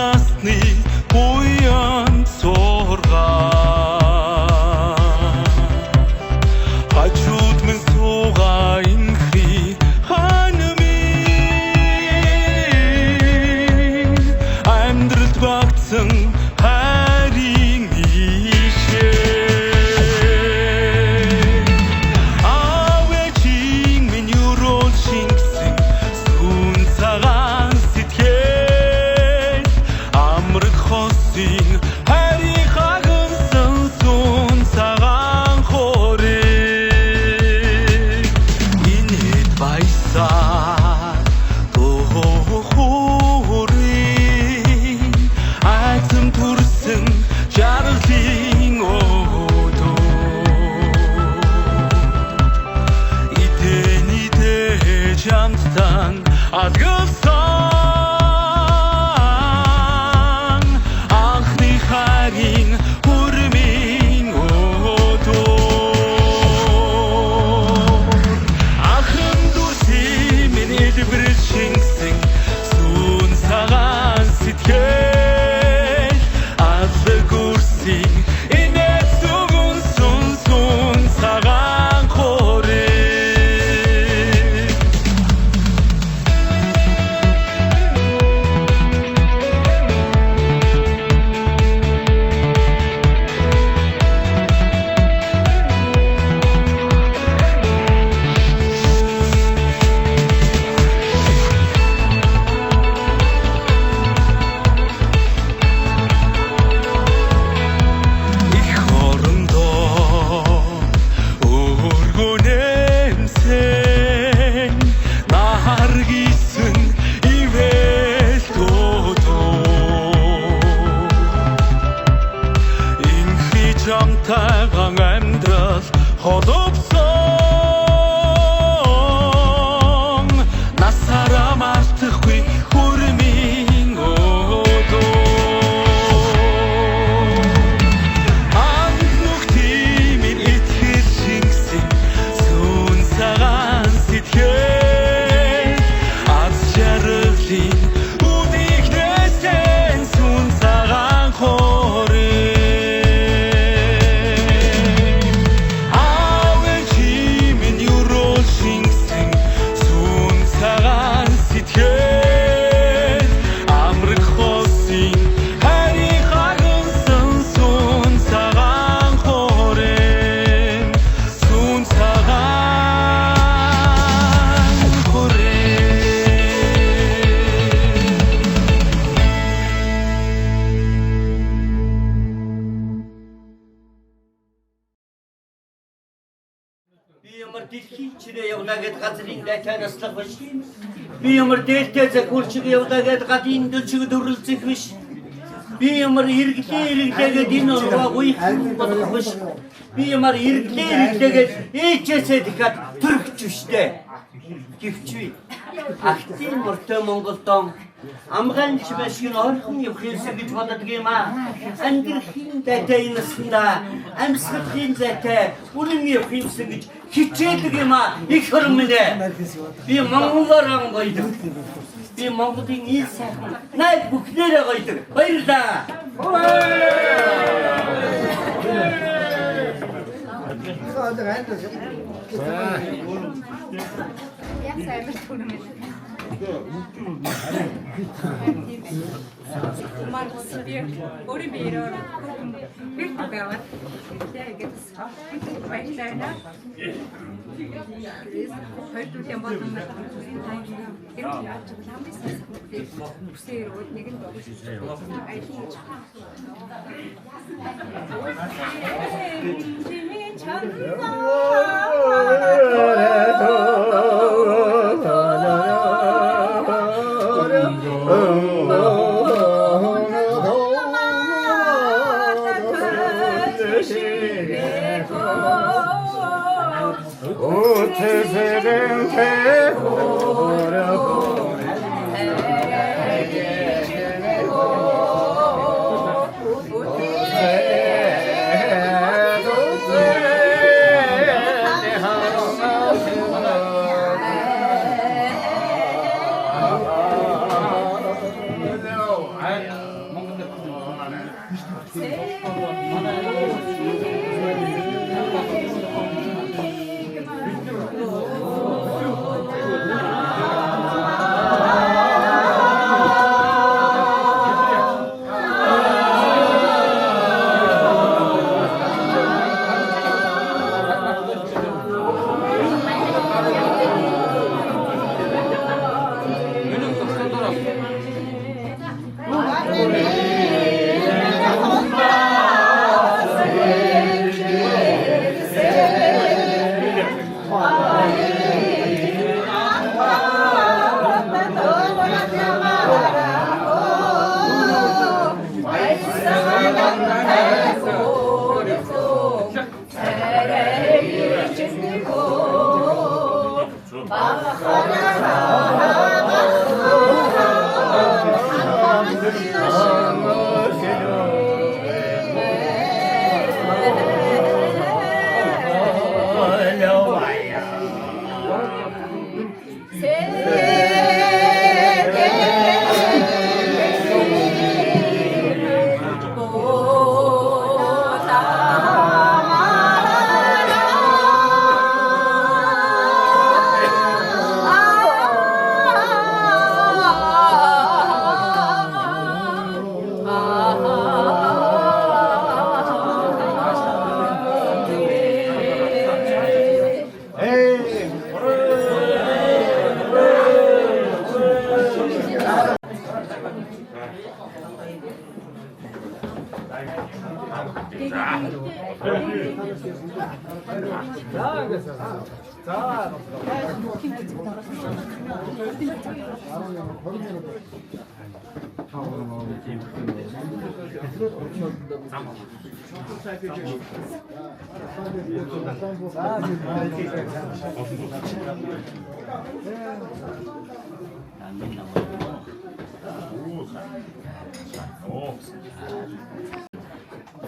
насны уян сургаан хажууд минь суугаа инхи ханамин амьдралд багтсан хайрын ишээ авэжин минь юрол шингэсэн сүн цагаан сэтгэл амраг хосын хайрын хагнсан сүн цагаан хорыг инээд баясаа тохорын айцам төрсөн жаргалын өдөө идэ чамтан адгалсан анхны хайрын хүрмийн өдөө ахын дүрсийн минь элбэрэл шингэсэн сүн цагаан сэтгэл алдаг үрсийн инээд сүгэн сүн цагаан хорыг их хорондоо өргөнэмсэн нахар гисэн ивэл тотоо инхи чамтайгаан амьдрал холбосон насаараа мартахгүй хүрмийн өдөө анхнухтимин итгэл шингэсэн сүн цагаан сэтгэл аз жаргалын үдигнэсэн сүн цагаан хорыг авэжимин юрол шингэсэн сүн цагаан сэтгэл амраг хосын хайрын хагнсан сүн цагаан хорыг сүн цагаан хорыг Би ямар дэлхийн чирээ явна гэд газрын дайтанаслах биш. Би ямар дээлтэй закурчиг явна гэд гадын дөлчиг дөрлөлцөх биш. Би ямар эргэлээгээд энэ ургаа гуйх болох биш. Би ямар эргэлээгээд ээжээсээ дахиад төрөгч биштэй. Гэвчвэ. Актив мөртөө Монголдон амгаанч машин орхон явахсан гэж боддог юм аа. Амьдрахын дайтай наснда амьсгалын зайтай үнэн явахсан гэж хичээдэг юм аа. Их хөрмөнэ. Би монголоор гоёдаг. Би Монголын ил сайхан найд бүхнээрээ гоёдаг. Баярлалаа. Марк себе Оливейра Виртугава. Я говорю, Вайшайна. Heute der Morgen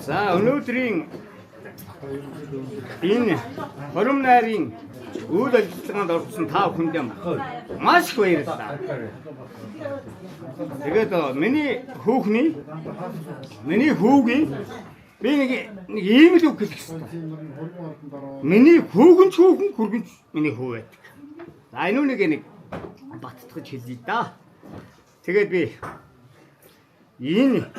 За өнөөдрийн энэ хором найрын үйл ажиллагаанд орсон та бүхэндээ маш их баярлалаа. Тэгээд миний хүүгийн би нэг ийм л үг хэлэх хэрэгтэй. Миний хүүгэнч хүргэнч миний хүү байдаг. За энэ нэг баттгаж хэлье да. Тэгээд би энэ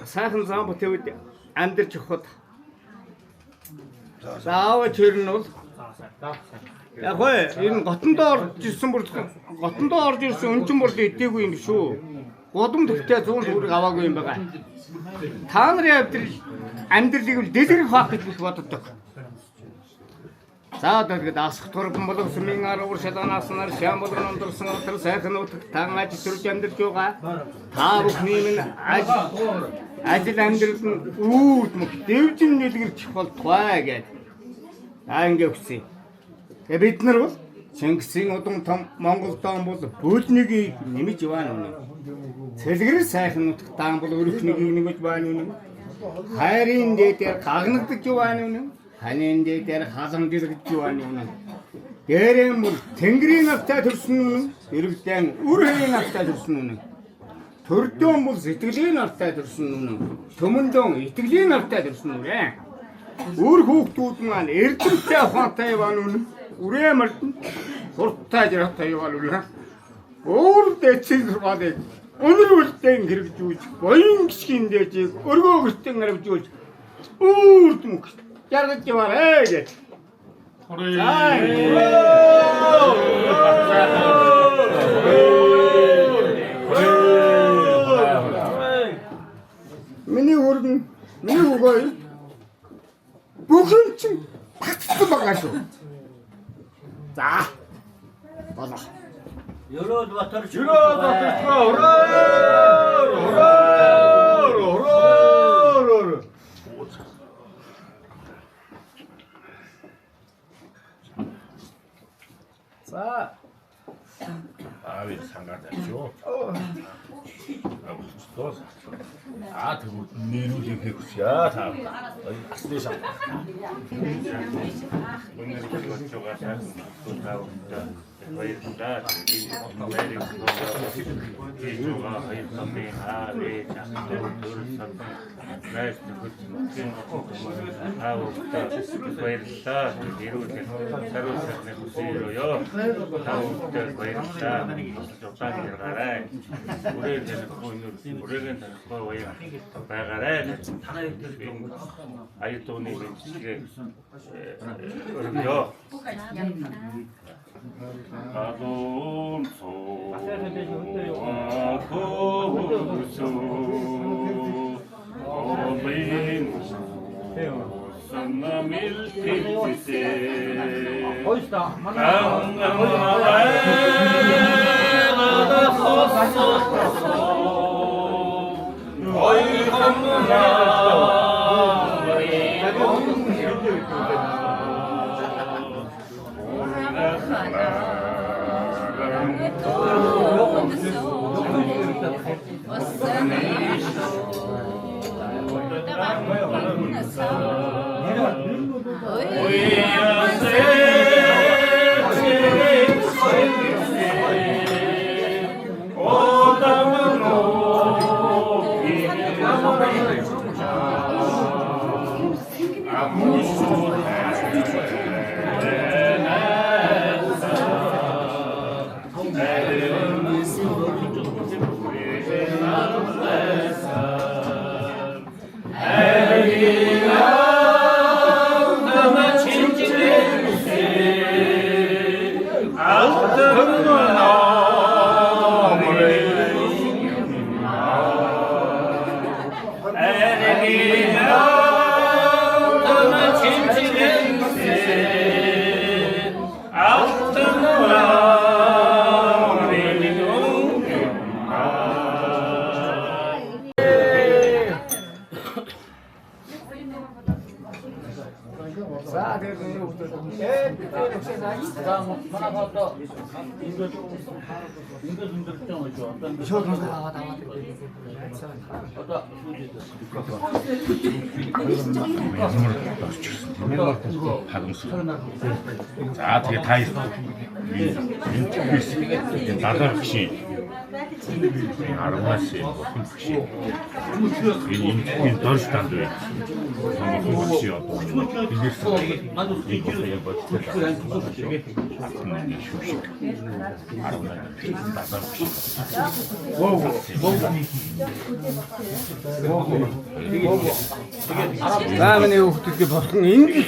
сайхан зам бүтээвд амьдарч явахад заавал тэр нь бол яг энэ готондоо орж ирсэн өнчин бол идээгүй юм шүү. Годом төвтэй 100 төгрөг аваагүй юм байгаа. Та нарын амьдралыг л дэлгэрэх факт гэж боддог. За тэгээд асах турбан болгосон минь аруур шалганаас нар шам болгон ондорсон отор сайхан утга тан ажил амьдарч байгаа. Та бүхний минь ажил амьдрал нь үрд мөх дэвжин дэлгэрч болтугай гэж. Ингээ хүсье. Тэгээ бид нар бол Чингисийн удам том Монгол даан бол бөөлнийг нэмж яваа нүнэ. Цэлгэр сайхан утга даан бол өрхнийг нэмж байна нүнэ. Хайрын дээдээр гагнагдж яваа нүнэ. Ханийн дээдээр халамжилгж яваа нүнэ. Дээрэн бүр тэнгэрийн навтай төрсөн нүнэ. Иргэдэн үр хэрийн навтай төрсөн нүнэ. Төрдөөн бол сэтгэлийн навтай төрсөн нүнэ. Төмөндөн итгэлийн навтай төрсөн нүнэ. Үр хүүхдүүд маань эрдэмтэй ухаантай яваа нүнэ. Үрээ мартан хурдтай жаргатай яваа нүнэ. Өөр дэцэг сургаалыг өнөр үлдэн хэрэгжүүлж, боён гисгийн дээжийг өргөө гэртэн гаргажуулж, үрд мөх жаргаж яваарэ гэж. Миний өргөн, миний өгөөй бүхэн чинь татсан байгаа шүү. За. Болоо. Ерөөд батарч. За. 아왜 상관없죠? 아, 그거 내루지 백수야 다. 아스데샤. 오늘 이것저것 하고 거의다 이조가 거의 선배 하루에 장도 들었었던 나이스 하고 거의다 이루게 새로 구시로요 하고 거의다 적당히 들어가라 우리는 거의 나가라 아이토니 이게 어렵죠. 아동소 아고수 어민 산나밀티세 자, 되게 다 있어. 나도 혹시 아름다시 혹시 인 더스탄도 혹시 어떤 빌리스 이거에 다음에 어떻게 보통 인기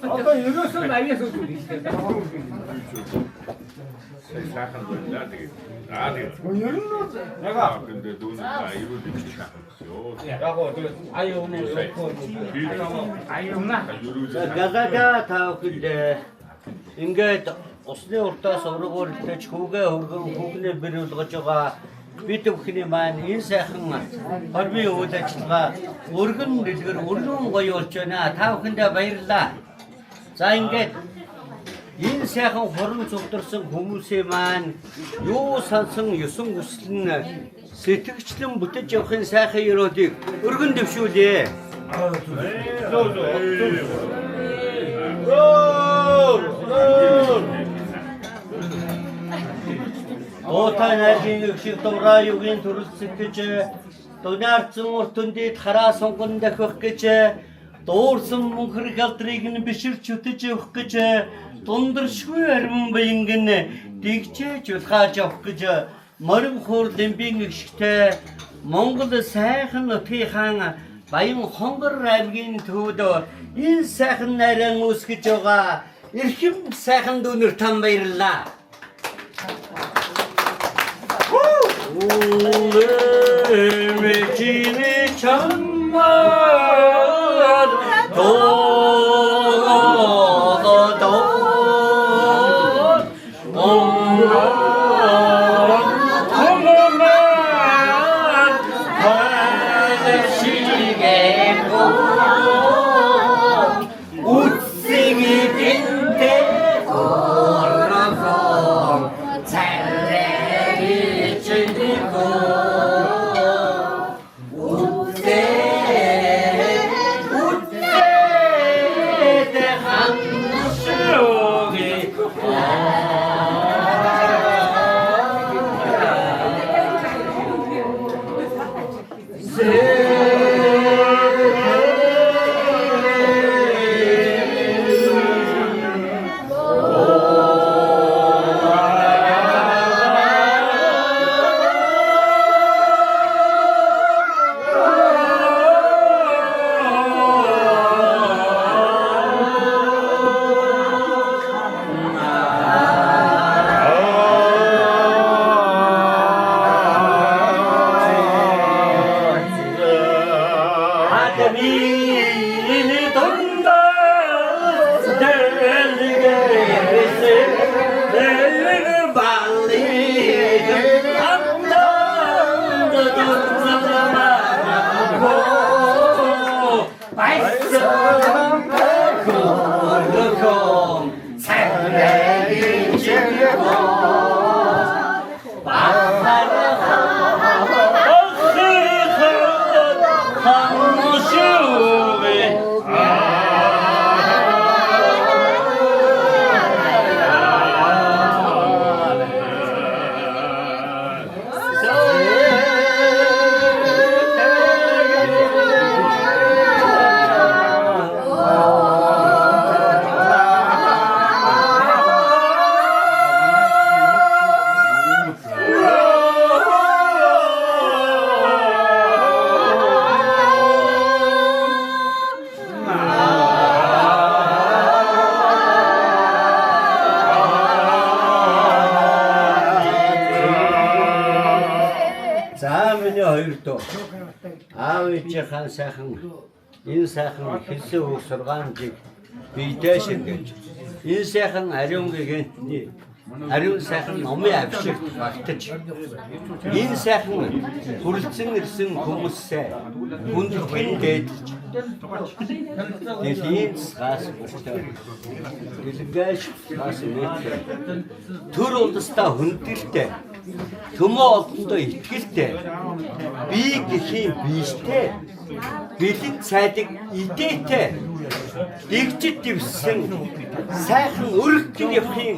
아까 이것은 나이에서 내가 근데 너는 나이로 느끼지 Газада таавхилдэ ингээд усны уртаас ургуулж хүүгээ хүүхнээ бэр болгож байгаа бид бүхний маань энэ сайхан хорвын үйл ажиллагаа өргөн дэлгэр өргөн гоё болж байна. Та бүхэндээ баярлалаа. За ингээд энэ сайхан хорон цугтарсан хүмүүсээ маань юу сансан ёсон хүсэл нь сэтгэгчлэн бүтэж явахын сайхан ёроодыг өргөн дэвшүүлье. Отай найргийн өгшиг дураа юугийн төрөлцөх гэж дунаарцсан урт өндөд хараа сонгон дахих гэж дуурсан мөнхөр галдрыг нь биширч үтэж явах гэж дундаршгүй арвин баянгэн дэгчээж улгааж явах гэж морин хуур дэмбийн эгшигтэй Монгол сайхан нутгийн хаан Баян хонгор аймгийн төвд энэ сайхан найран үүсгэж байгаа эрхэм сайхан дүүнер там баярлалаа. Мэжиний чаммаар Аав ээжийнхээ сайхан энэ сайхан хэлсэн үг сургаамжийг бийдээ шингээж энэ сайхан ариун гэгэнтний ариун сайхан номын авшигт багтаж энэ сайхан хүрлцэн ирсэн хүмүүсээ хүндэтгэн дээдлж дэлхийн цаас дэлгэж цаас төр улстай хүндэлтэй төмөө олондоо итгэлтэй бие гэхийн биештэй бэлэн цайдаг идээтэй дэгжид дэвсэн сайхан өргөн явахын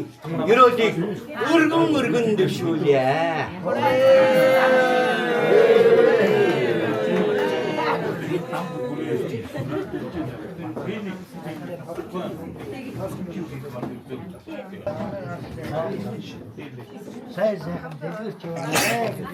ерөөдийг өргөн дэвшүүлье. Сайхан дэлгэрч яваа.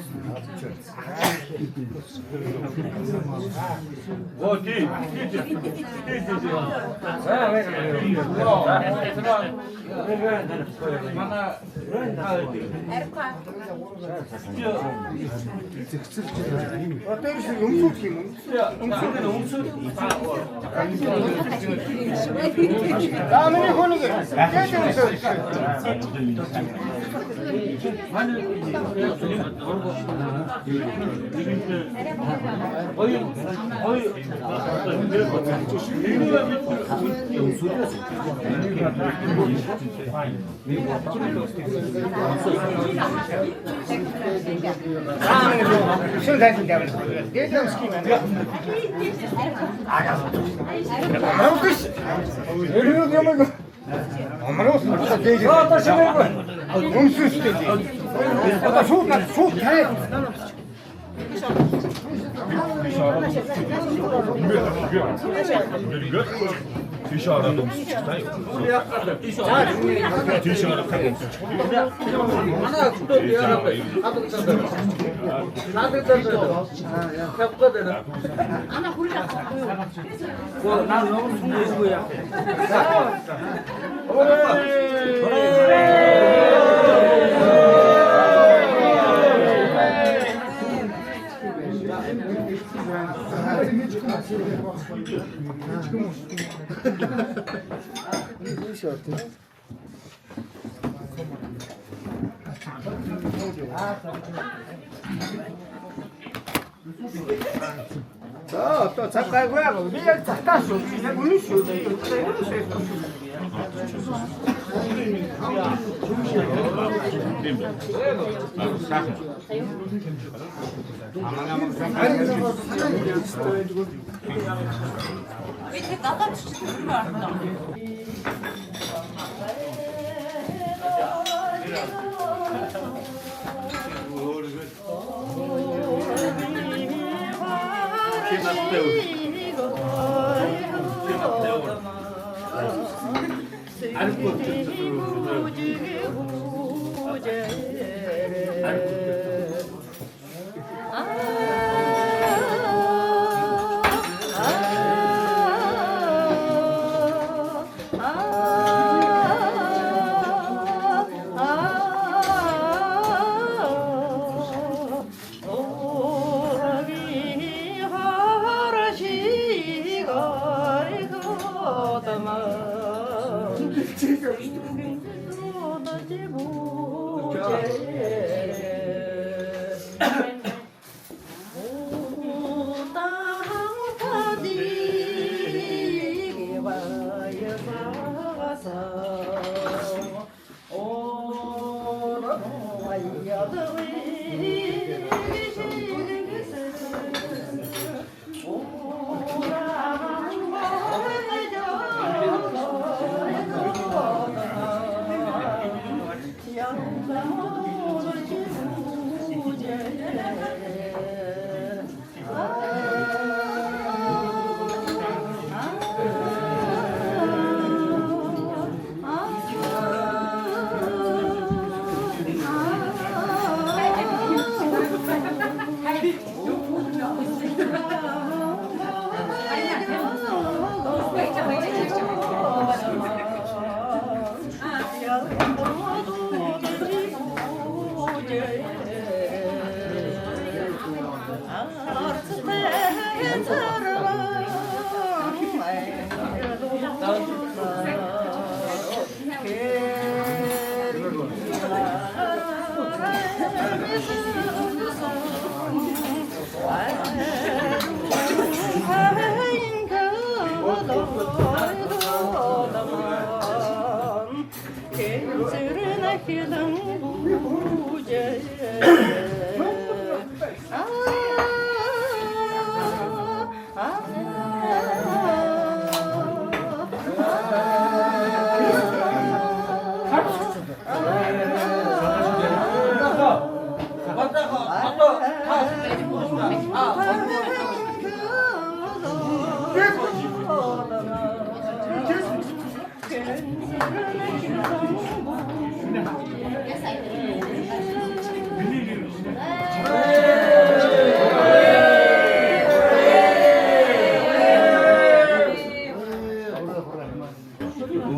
또 잠깐만 우리가 잠깐 소리나 우리 소리 오라기 하라시가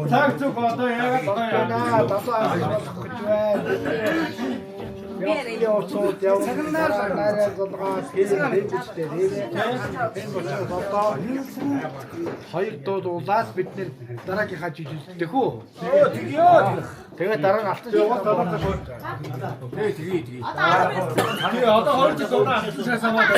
Цагцуг одоо яагаад байна? Татаа болох гэж байна. Явцууд явнаар нараа зулгаа хэлжтэй. Энэ бол одоо хоёр дуулаад бид нэр дараагийнхаа жижигдэх үү? Тэгье. Тэгээд дараа нь алтан яваад дараа нь тэгээ. Тэгээ одоо хоёр жил дуунаа авчихсан самаад.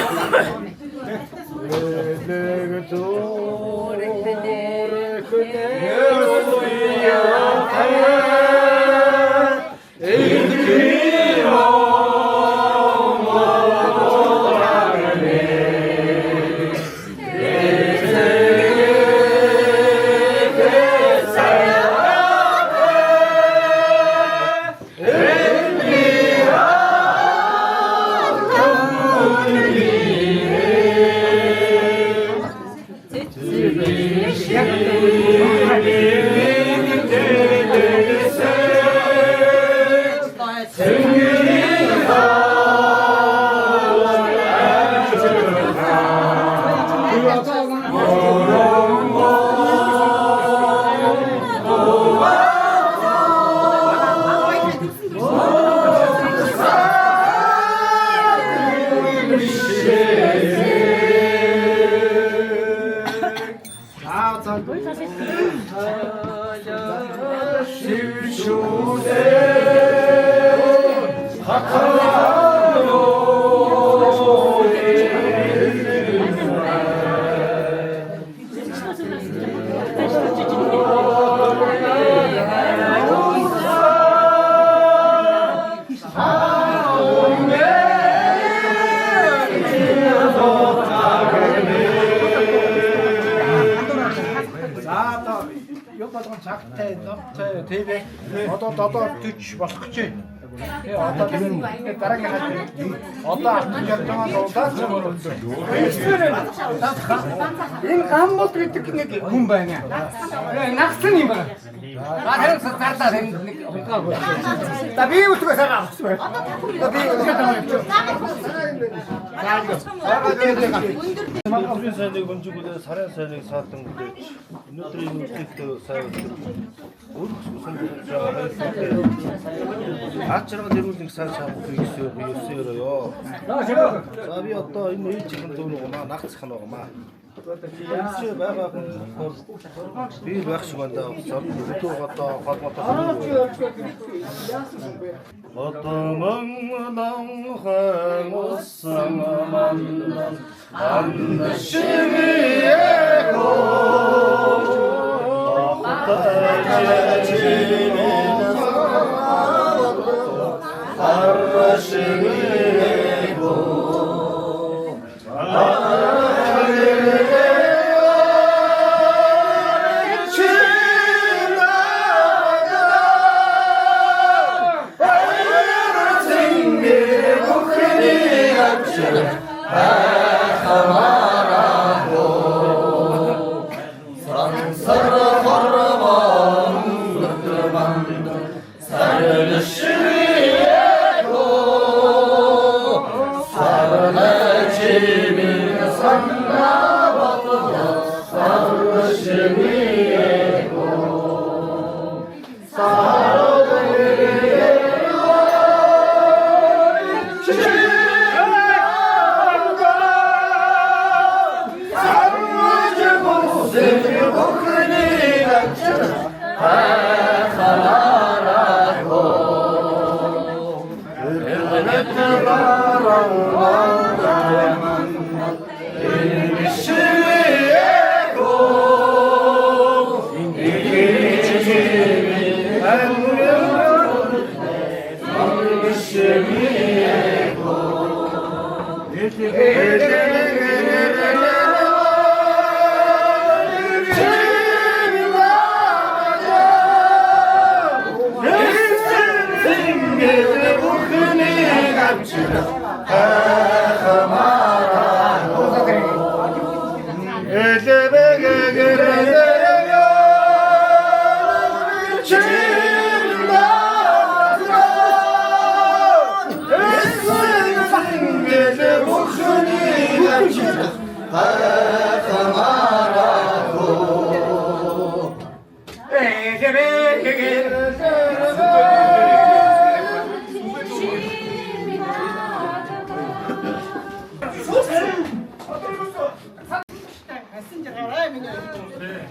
Одоо 40 болох гэж байна. Одоо дараагийн одоо автомобиль явуулаад дуулаад энэ гамбол гэдэг нэг хүн байна. Нагсан юм байна. Харин сартаа нэг хонтгоо. Та би үтгэс авах байна. Та би Магадгүй сайныг өнжигүүлээ сарын сайныг саатан гүлээж өнөөдрийн үйлдэлтэй сайн өөрсгсөн ачаарга дэрүүлэх сайн хийсээр ёо. За би одоо энэ ээлжийн дүүнээ нагцах нь байгаа маа. Чи байгаа би байх шиг байна. Зөвхөн одоо холбоотой. Отомон хангасан мандан аншивиего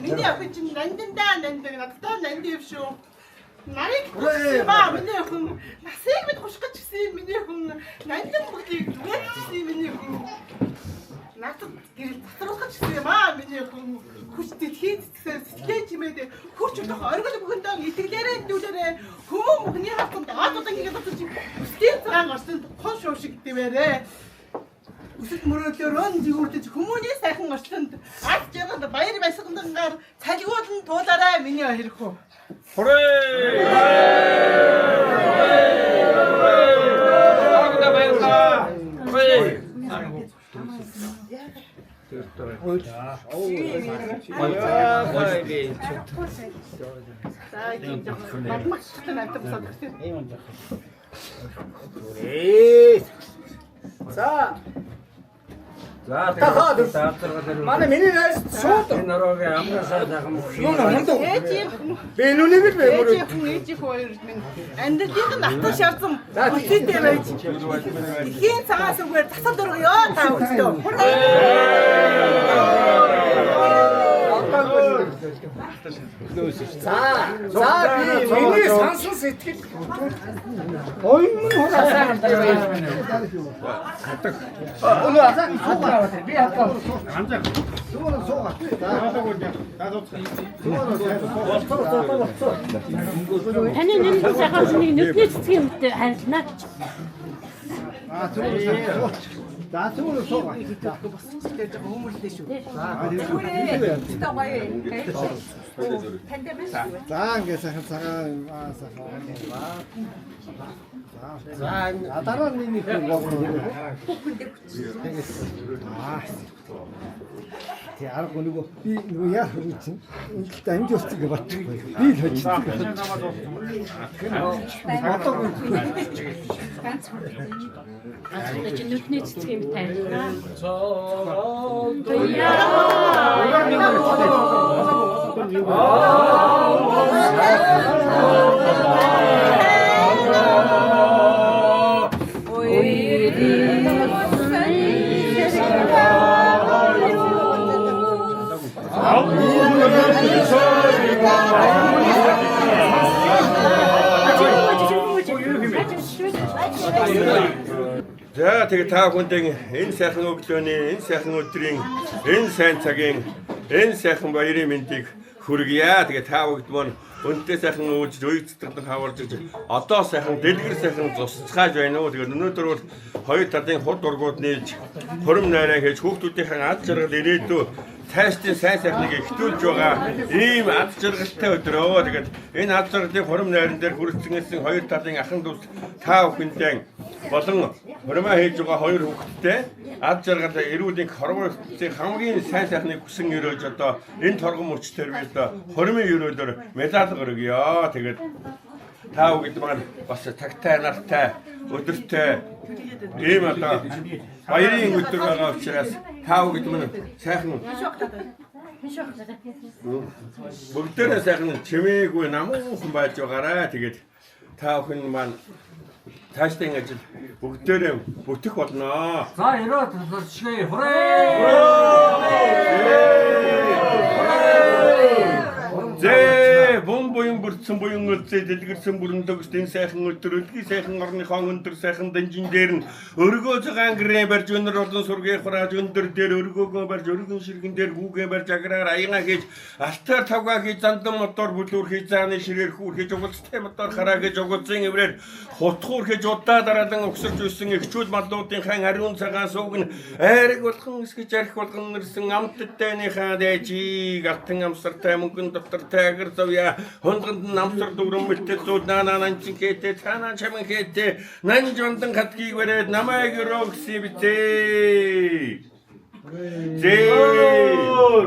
Миний охин чинь нандаа надтай нандившүү. Нарыг маа миний охин насыг мэд хуших гэж гисэн миний охин нандин бүгдийг зүгээр гисэн миний охин. Надад гэрэл татруулах гэж гисэн маа миний охин хүчтэй хийц сэтгэлээ чимээд хурч өдөх оргил бүхэндээ итгэлээрээ дүүлээрээ хүмүүн бүхний хатанд аадуудаа ингээд бодож үстэй цагаан гарсан хон шуу шиг дивээрээ. Үсэт мөрөөлөөрөө зүгүрдэж хүмүүний сайхан орчлонд аж жаргал баяр баясгалангаар цалгиулан туулаарай миний хоёр хөө. Манай миний найз шууд нөрөөгийн амгасаа дахин юу нэмдэ би нүнийг л мөрөө ээж их хоёр минь амьдралын натан шавсан үсэтэй байж ихийн цагаас үгээр тасал дөргөө та өстөө за би миний сансан сэтгэл ойн хураасаа би хатаа Таны нэмэх цагаас нэг нүдний цэцгийн үедээ харилнаа. За зүгээр суугаа. хүмүүрлээ шүү. За ингээд сайхан цагаан сайхан. За дараа нэг Тэ арга нөгөө би нөгөө яа хөрөв чинь ингээд амж устгийг батчихгүй. Би л хожиж. Ганц нүдний цэцгийн үедээ харилнаа. За тэгээ та бүхэнд энэ сайхан өглөөний, энэ сайхан өдрийн, энэ сайн цагийн, энэ сайхан баярын мэндийг хүргье. Тэгээ та бүгд маань өнтэй сайхан уулзж, үйцэтгэн хаварж одоо сайхан дэлгэр сайхан зусцгааж байна уу. Тэгээ өнөөдөр бол хоёр талын худ ургууд нээж, хурим найраа хийж хүүхдүүдийн ад жаргал ирээдүй тайстын сайн сайхныг ихтүүлж байгаа ийм ад жаргалтай өдрөө. Тэгээд энэ ад жаргалын хурим найран дээр хүрэлцэнсэн хоёр талын ахын дүүс та бүхэндээ болон хуримаа хийж байгаа хоёр хүүхэдтэй ад жаргал эрүүлийн хорвоолтын хамгийн сайн сайхныг хүсэн өрөөж одоо энэ торгон мөч төрвөл хуримын өрөөлөөр медаль өргөё. Тэгээд та бүхэнд маань бас тагтай нартай өдөртэй ийм одоо баярын өдөр байгаа учраас та бүхэнд маань сайхан бүгдээрээ сайхан чимээгүй намуухан байж байгаарай. Тэгээд та бүхэн маань тааштай ажил бүгдээрээ бүтэх болно. За яруу төсөөлшгүй. Зэ бомбоин бүрдсэн буян үлзээ дэлгэрсэн бүрэн төгсд энэ сайхан өдөр өлгий сайхан орныхон өндөр сайхан данжин дээр нь өргөө цагаан гэрээ барьж өнөр олон сургийн хурааж өндөр дээр өргөөгөө барьж өргөн ширгэн дээр хүүгээ барьж аграар аяга хийж алтаар тавгаа хийж зандан мотор бүлүүр хийж зааны ширээр хүүр хийж угацтай мотор хараа гэж угацсан эврээр хутгуур хийж удаа дараадан өгсөрж өссөн эхчүүд маллуудын хан ариун цагаан сууг нь айраг болгон эсгэж арх болгон нэрсэн амттайныхаа дэжиг алтан амсартай мөнгөн дотор тагэр завья хонгонд намсар дүрэн мэлтэл зүүд наананчин хэтэ цаанаа чамин хэтэ нан жондан хатгийг барээд намайг рогси битээ.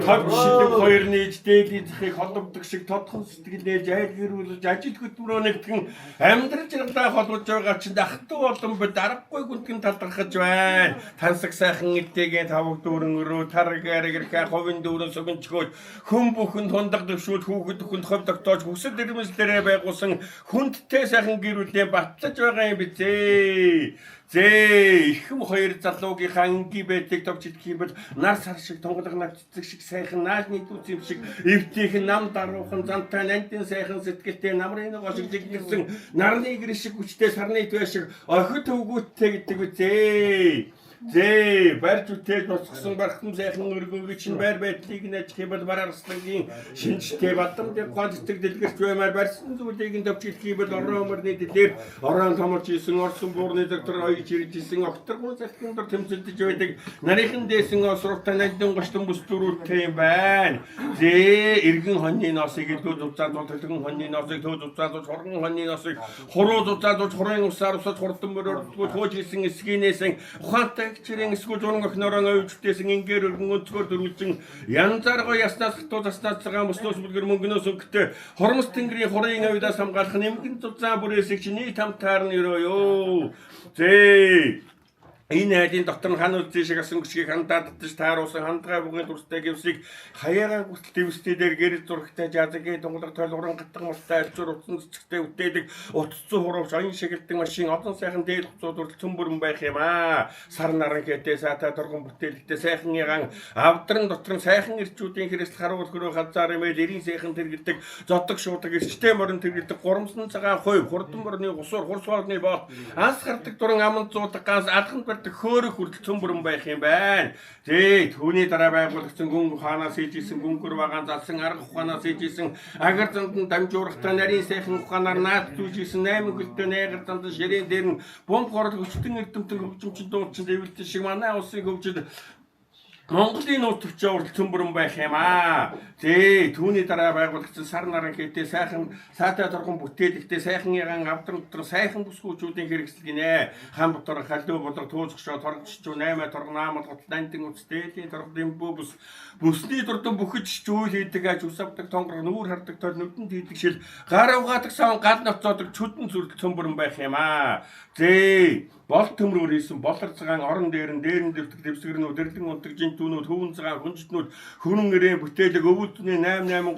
Тавчдаг хоёр нийтдээ дийдхийг холбогдох шиг тодхон сэтгэлээр жайл гэрүүлж ажил хөдөлмөрөө нэгтгэн амьдрал жаргалаа холбож байгаа чинь ахтуу болон бид аргагүй гүнтгэн талархаж байна. Тансаг сайхан эдтэйгээ тавг дүүрэн таргаар гэрхээ ховын дүүрэн сувинчгөөд хүн бүхэнд хундаг дэвшүүл хүүхэд бүхэнд хов тогтоож хүсэл эрмэлзлэрээ байгуулсан хүндтэй сайхан гэрүүлээ батлаж байгаа юм бизээ. Зэ ихэм хоёр залуугийнхаа ингийн байдгийг товч идэх юм бол нар сар шиг тонголго навцдаг шиг сайхан наашны дүүц юм шиг эвтийнх нь нам даруухан зантай нандин сайхан сэтгэлтэй намрын гошиг жигэрсэн нарны гэр шиг хүчтэй сарны твэ шиг охид төвгүүттэй гэдэг үзээ. Зэ барьж үтээж босгосон бархтан сайхан өргөөгөө чинь байр байдлыг нь ажих юм бол барарслангийн шинжтэй бадамд гонцдаг дэлгэрч баймаар барьсан зүйлийг нь товч идэх юм бол орон мөрний дэлээр орон томорч исэн орсон буурны доктор ойж ирж исэн окторгон захин дор тэмцэлдэж байдаг нарийнхан дээсэн осрогтой нандин гоштон бүсдүүрүүтэй юм байна. Зэ эргэн хоньны носыг илүүд уцаад төлгөн хоньны носыг төөд уцаад хоргон хоньны носыг хуруу уцаад хурын усаар усаад хурдан мөрөөр тууж исэн эсгийнээсэн ухаантай чирэн эсвэл зураг охинороо өвчтөөсөн ингээр өргөн өнцгөр дөрвөлжин янзааргоо яснаас хатуу заснаас цагаан мөснөөс бүлгэр мөнгнөөс өнгөтэй хормос тэнгэрийн хорын авидаас хамгаалах нэмгэн цуцаан бүрээсийг чиний тамтаар нь өрөөё. Зэ энэ айлын доктор нь хан үзээ шиг асан гүшгийг хандаад татж тааруулсан хандгай бүгийн дурстай гівсийг хаяагаа гүтэл дэвстэй дээр гэрэл зурагтай жазгийн тунгалаг тойл уран гатдаг муртай альцуур утсан цэцэгтэй үтээдэг утцсан хуравч оюун шигэлдэг машин олон сайхан дээд хуцууд уралцсан бүрэн байх юм аа. Сар наран хэтээ саатай торгон бүтээлэгтэй сайхан ягаан авдран дотор нь сайхан ирчүүдийн хэрэгсэл харуул хөрөө хазаар имэл эрийн сайхан тэргэлдэг зодог шуудаг эрчтэй морин тэргэлдэг гурамсан цагаан хойв хурдан морны усуур хурсварны боо анс гардаг дуран аман зуудаг ганц алхан хөөрөх хүртэл бүрэн байх юм байна. Зэ түүний дараа байгуулагдсан гүн ухаанаас хийжсэн гүнгөр багаан залсан арга ухаанаас хийжсэн агар занд дамжуурахтай нарийн сайхан ухаанаар наад зүүжсэн 8 хөлтөө найгар занд ширээн дээр нь бомб горол өчтөн эрдэмтэн хөгжимчин дуучин дэвэлтэн шиг манай улсыг хөгжил Монголын нутагчаа уралцсан бүрэн байх юм аа. Зэ түүний дараа байгуулагдсан сар наран хэтээ сайхан саатай торгон бүтээлэгтэй сайхан ягаан авдран дотор сайхан бүсгүүчүүдийн хэрэгсэл гинэ. Хан дотор халдуу болго туузгшоо торгоччуу 8 торгон наамал гот нандин үстэйлийн торгон бүс бүсний дурдан бүхэж чүүл хийдэг аж усавдаг тонгор нүүр хардаг тол нүдэнд хийдэг шил гар угаадаг савн гал ноцоодаг чүдэн зүрлцэн бүрэн байх юм аа. Зэ бол төмрөөр хийсэн болор цагаан орон дээр нь дэвтэг дэвсгэрнүүд дэрлэн унтагжин түүнүүд хөвөн цагаан хүнжтнүүд хүрэн ирээ бүтээлэг өвөлдний 88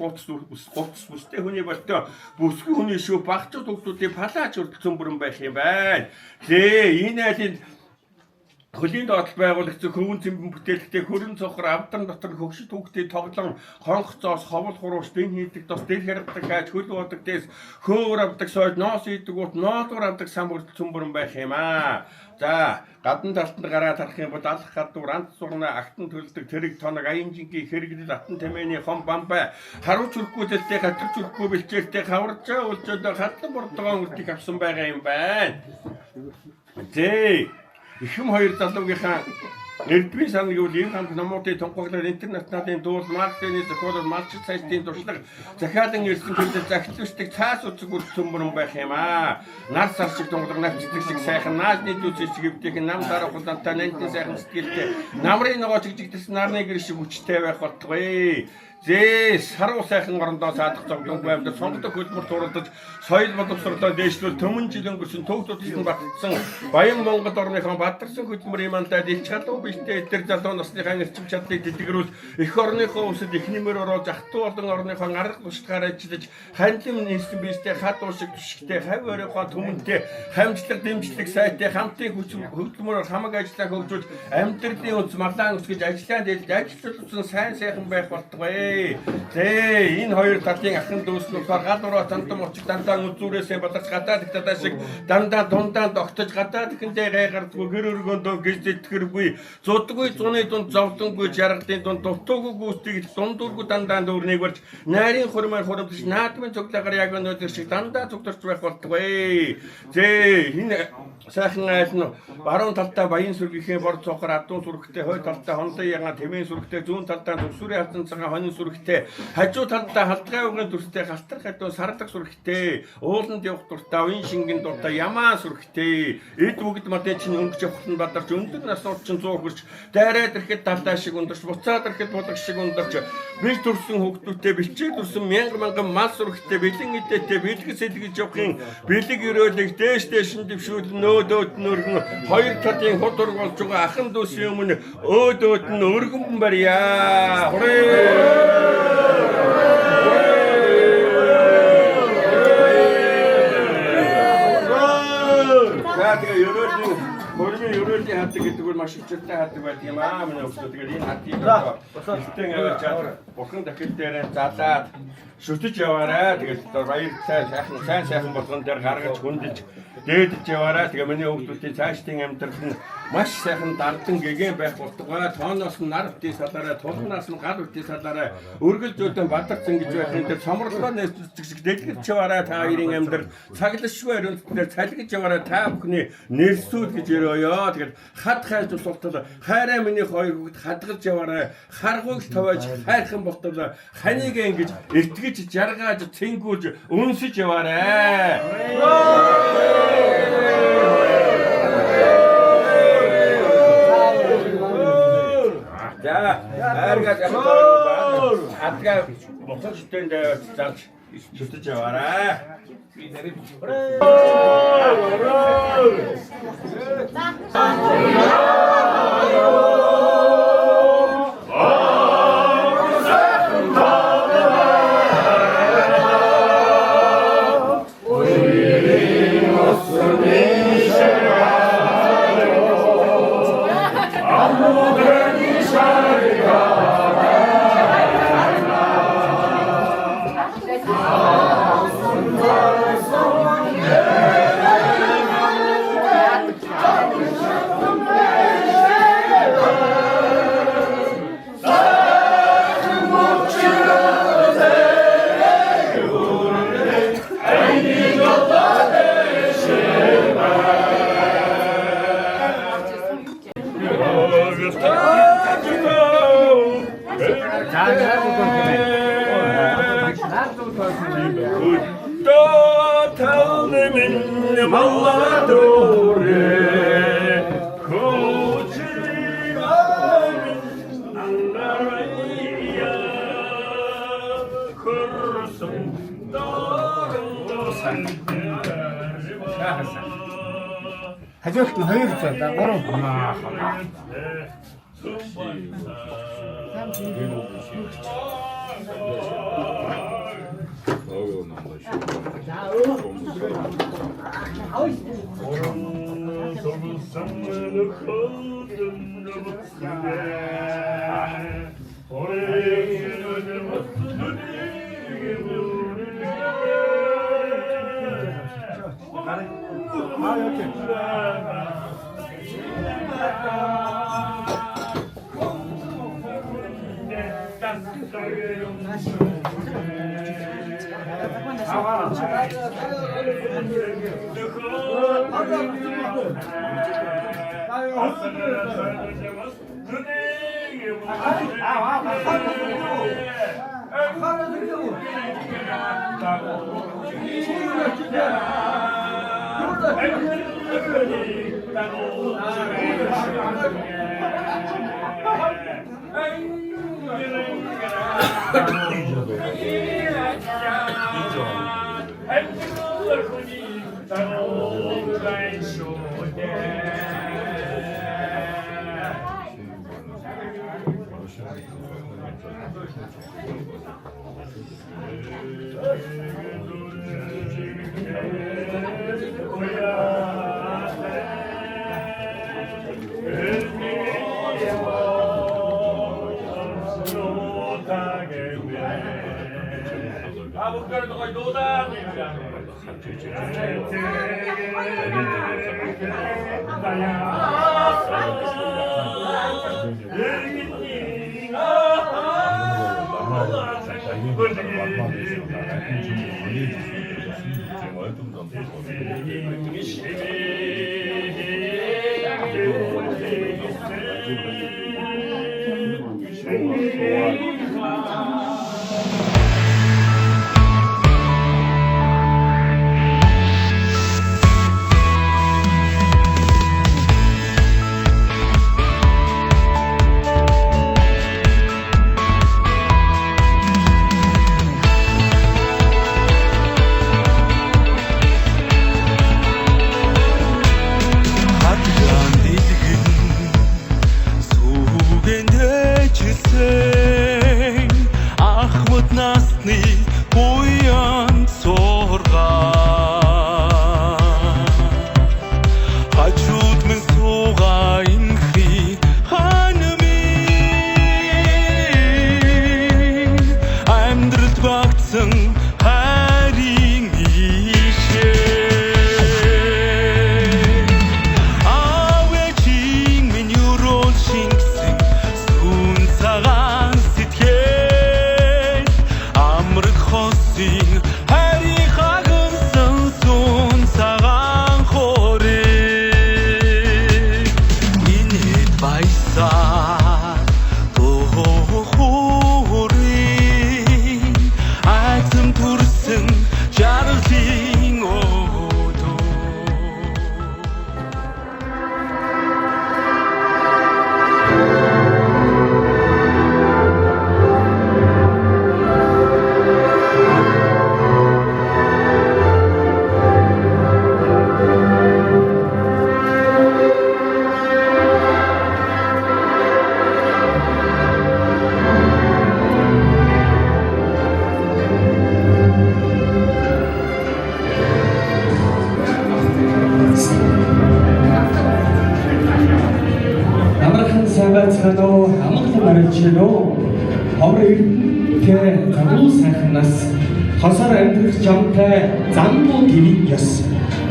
говц бүстэй хүний болтой бүсгүй хүний шүү багцууд хүмүүсийн палаач урдсан бүрэн байх юм байна. Зэ энэ айлын хөлийн доотлол байгуулагч хөвөн цэмбэн бүтээлэгтэй хөрөн цохор авдан дотор хөгшид хүүхдээ тоглон хонх зоос ховол хурууш дэн хийдэг тос дэр хэрдэг гаж хөл уудаг дэс хөөр авдаг сойд ноос идэг ут ноодор авдаг самбар цөмбөрөн байх юм аа. За гадна талд нь гараад харах юм бол алах гадуур ант сурна агтан төлдөг тэрэг тоног аян жингийн хэрэглэл аттан тэмээний хом бамбай харууч үргүүдэлтэй хатарч үргүй бэлчээртэй хаварчаа улжоод хатлан бордгоон үрдийг авсан байгаа юм байна. Зээ ихэм хоёр залуугийнхаа эрдмийн сан гэвэл ийм хамт номуудын тунхаглал интернетийн дуул маркетинг зохиолол малч сайтын туршлага захиалан ирсэн төлөв захиалчдаг цаас үцэг үр төмөрөн байх юм аа. Нар сар шиг тунгалаг навчдаг шиг сайхан наадны дүүцэж гівдэх нам дараа хулантай нэнтэн сайхан сэтгэлтэй намрын ногоо чигжигдсэн нарны гэр шиг хүчтэй байх болтугай. Зээ саруу сайхан орондоо саадах зовлон баймд сонгодог хөдөлмөр туралдаж соёл боловсролоо дээшлүүл төмөн жил өнгөрсөн төв тутсан багтсан Баян Монгол орныхон бадарсан хөдөлмөр имантад их чадуу биштэй эдгээр залуу насныхаа эрчим чадлыг дэлгэрүүл эх орныхоо өсөд эхнэмээр ороо захтуу олон орныхоо арга тушгаар ажиллаж хандлын нийслэн биштэй хад уушиг түшигтэй хав өрөөхөө төмөнтэй хамжлаг дэмжлэг сайтай хамтын хөдөлмөрөөр хамаг ажиллаа хөгжүүл амьдралын үндэс малаан өсгөж ажиллаан дэлж ажилтсан сайн сайхан байх болтугай. Зээ энэ хоёр талын ахын дүүслүүхээр гадуураа тандам очиг дандаа үзүүрээсээ боловч гадаад ихтэй шиг дандаа дундаа тогтож гадаад ихэндээ гайхардгүй гэр өргөндөө гиздэтгэргүй зудгүй зуны дунд зовдонгүй жаргалын дунд дутуугүй гүйцэтгэл дундуургүй дандаа дүүрнийг барьж найрын хурмаар хурамдж наадмын цоглагаар яг өнөөдөр шиг дандаа цогтөрч байх болтугай. Зээ энэ сайхан айл нь баруун талдаа баян сүргийнхээ бор цохор адуун сүргтэй хой талдаа хондоо яга тэмээн сүргтэй зүүн талдаа зүсүрийн хатан цагаан хонин сүргтэй хажуу талдаа халтгай угын дүрстэй галтар хадуу сардаг сүргтэй ууланд явах дуртай уян шингэн дуртай ямаа сүргтэй эд бүгд мадын чинь өнгөж явахтан бадарч өндөр насууд чинь 100 хүрч дайраад ирэхэд далдаа шиг өндөрч буцаад ирэхэд булаг шиг өндөрч бил дүрсэн хөвгдүүтэй бэлчээ дүрсэн мянган мал сүргтэй бэлэн идэтэй бэлгэс сэлгэж явахын бэлэг өрөөлөг дээш дээшин дэвшүүлнэ өөдөөд нөргөн хоёр талын худ ург болж байгаа ахын дүүсийн өмнө өөдөөд нь өргөн барья. Тэгээ ерөөлийн хатдаг гэдэг бол маш хүчтэй хатдаг байдаг юм аа. Миний өвчтөө тэгээд энэ хатгийг босоо аваад чад бурхан дахил дээр залаад шүтэж яваарай. Тэгээд баяр сайн сайхан болгон дээр гаргаж хүндэж дээдж яваарай. Тэгээ миний өвчтөдийн цаашдын амьдрал нь маш сайхан дардан гэгэн байх болтугай. Тооноос нь нар битээ салаарай, тулнаас нь гал битээ салаарай. Өргөл зүйдэн бадарсан гэж байхын дээр цомрлоо нээсдэг шиг дэлгэрч яваарай. Та хоёрын амьдрал цаглашгүй өрөөнтөөр цалгиж яваарай. Та бүхний нэрсүүд гэж өрөөё. Тэгээд хад хайж суултал хайраа миний хоёр хүүхэд хадгалж яваарай. Харгууг тавиаж хайрхан болтол ханыг ингэж итгэж жаргаж цэнгүүлж үнсэж яваарай. За аргаж атга босочтой зарж шүтэж яваарай. хажуулт нь хоёр цаа да 3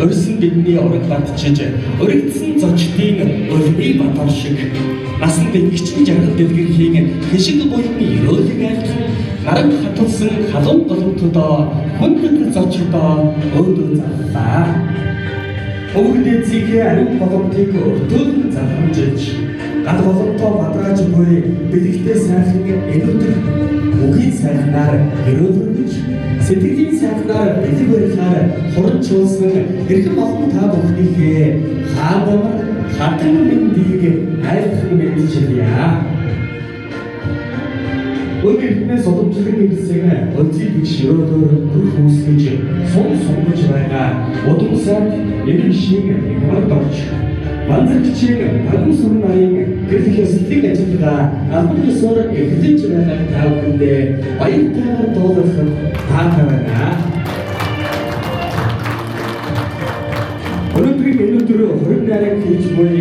Өрсөн бидний ураг батчиж, өргөдсөн зочдын өлмий батар шиг насан дэвгчэн жаргал дэлгэрхийн хэшиг буйны өрөөлөг айлт наран хатулсан халуун голомтодоо хүндэт зочдоо өөдөө заллаа. Өвгдээ зигээ ариун голомтыг өртөөлөн залхамжиж гал голомтоо бадрааж буй бэлэгтэй сайхан энүүтэр үгийн сайхнаар өрөөлөж сэтгэлийн сайхнаар бэлэг барихаар хуранчулсан хэрхэн олон та бүхнийхээ хаадамар хатан мэндийг айлтхан мэдчихлээ. Өнөөдрийн судамжлын хэлсэн өнцөг биш өрөөлөөр хөрх үүсгэж сум сунгаж байгаа удам сайд энэ шиг хямрд орж манзагчийн агам сүрнарын гэрэл ёслолыг ажиллагаа албан ёсоор эхлэж байгаа та бүхэндээ баяртайгаар дуулах таатай байна. Өнөөдрийн өнөөдөр 20 дараагийн хийж буй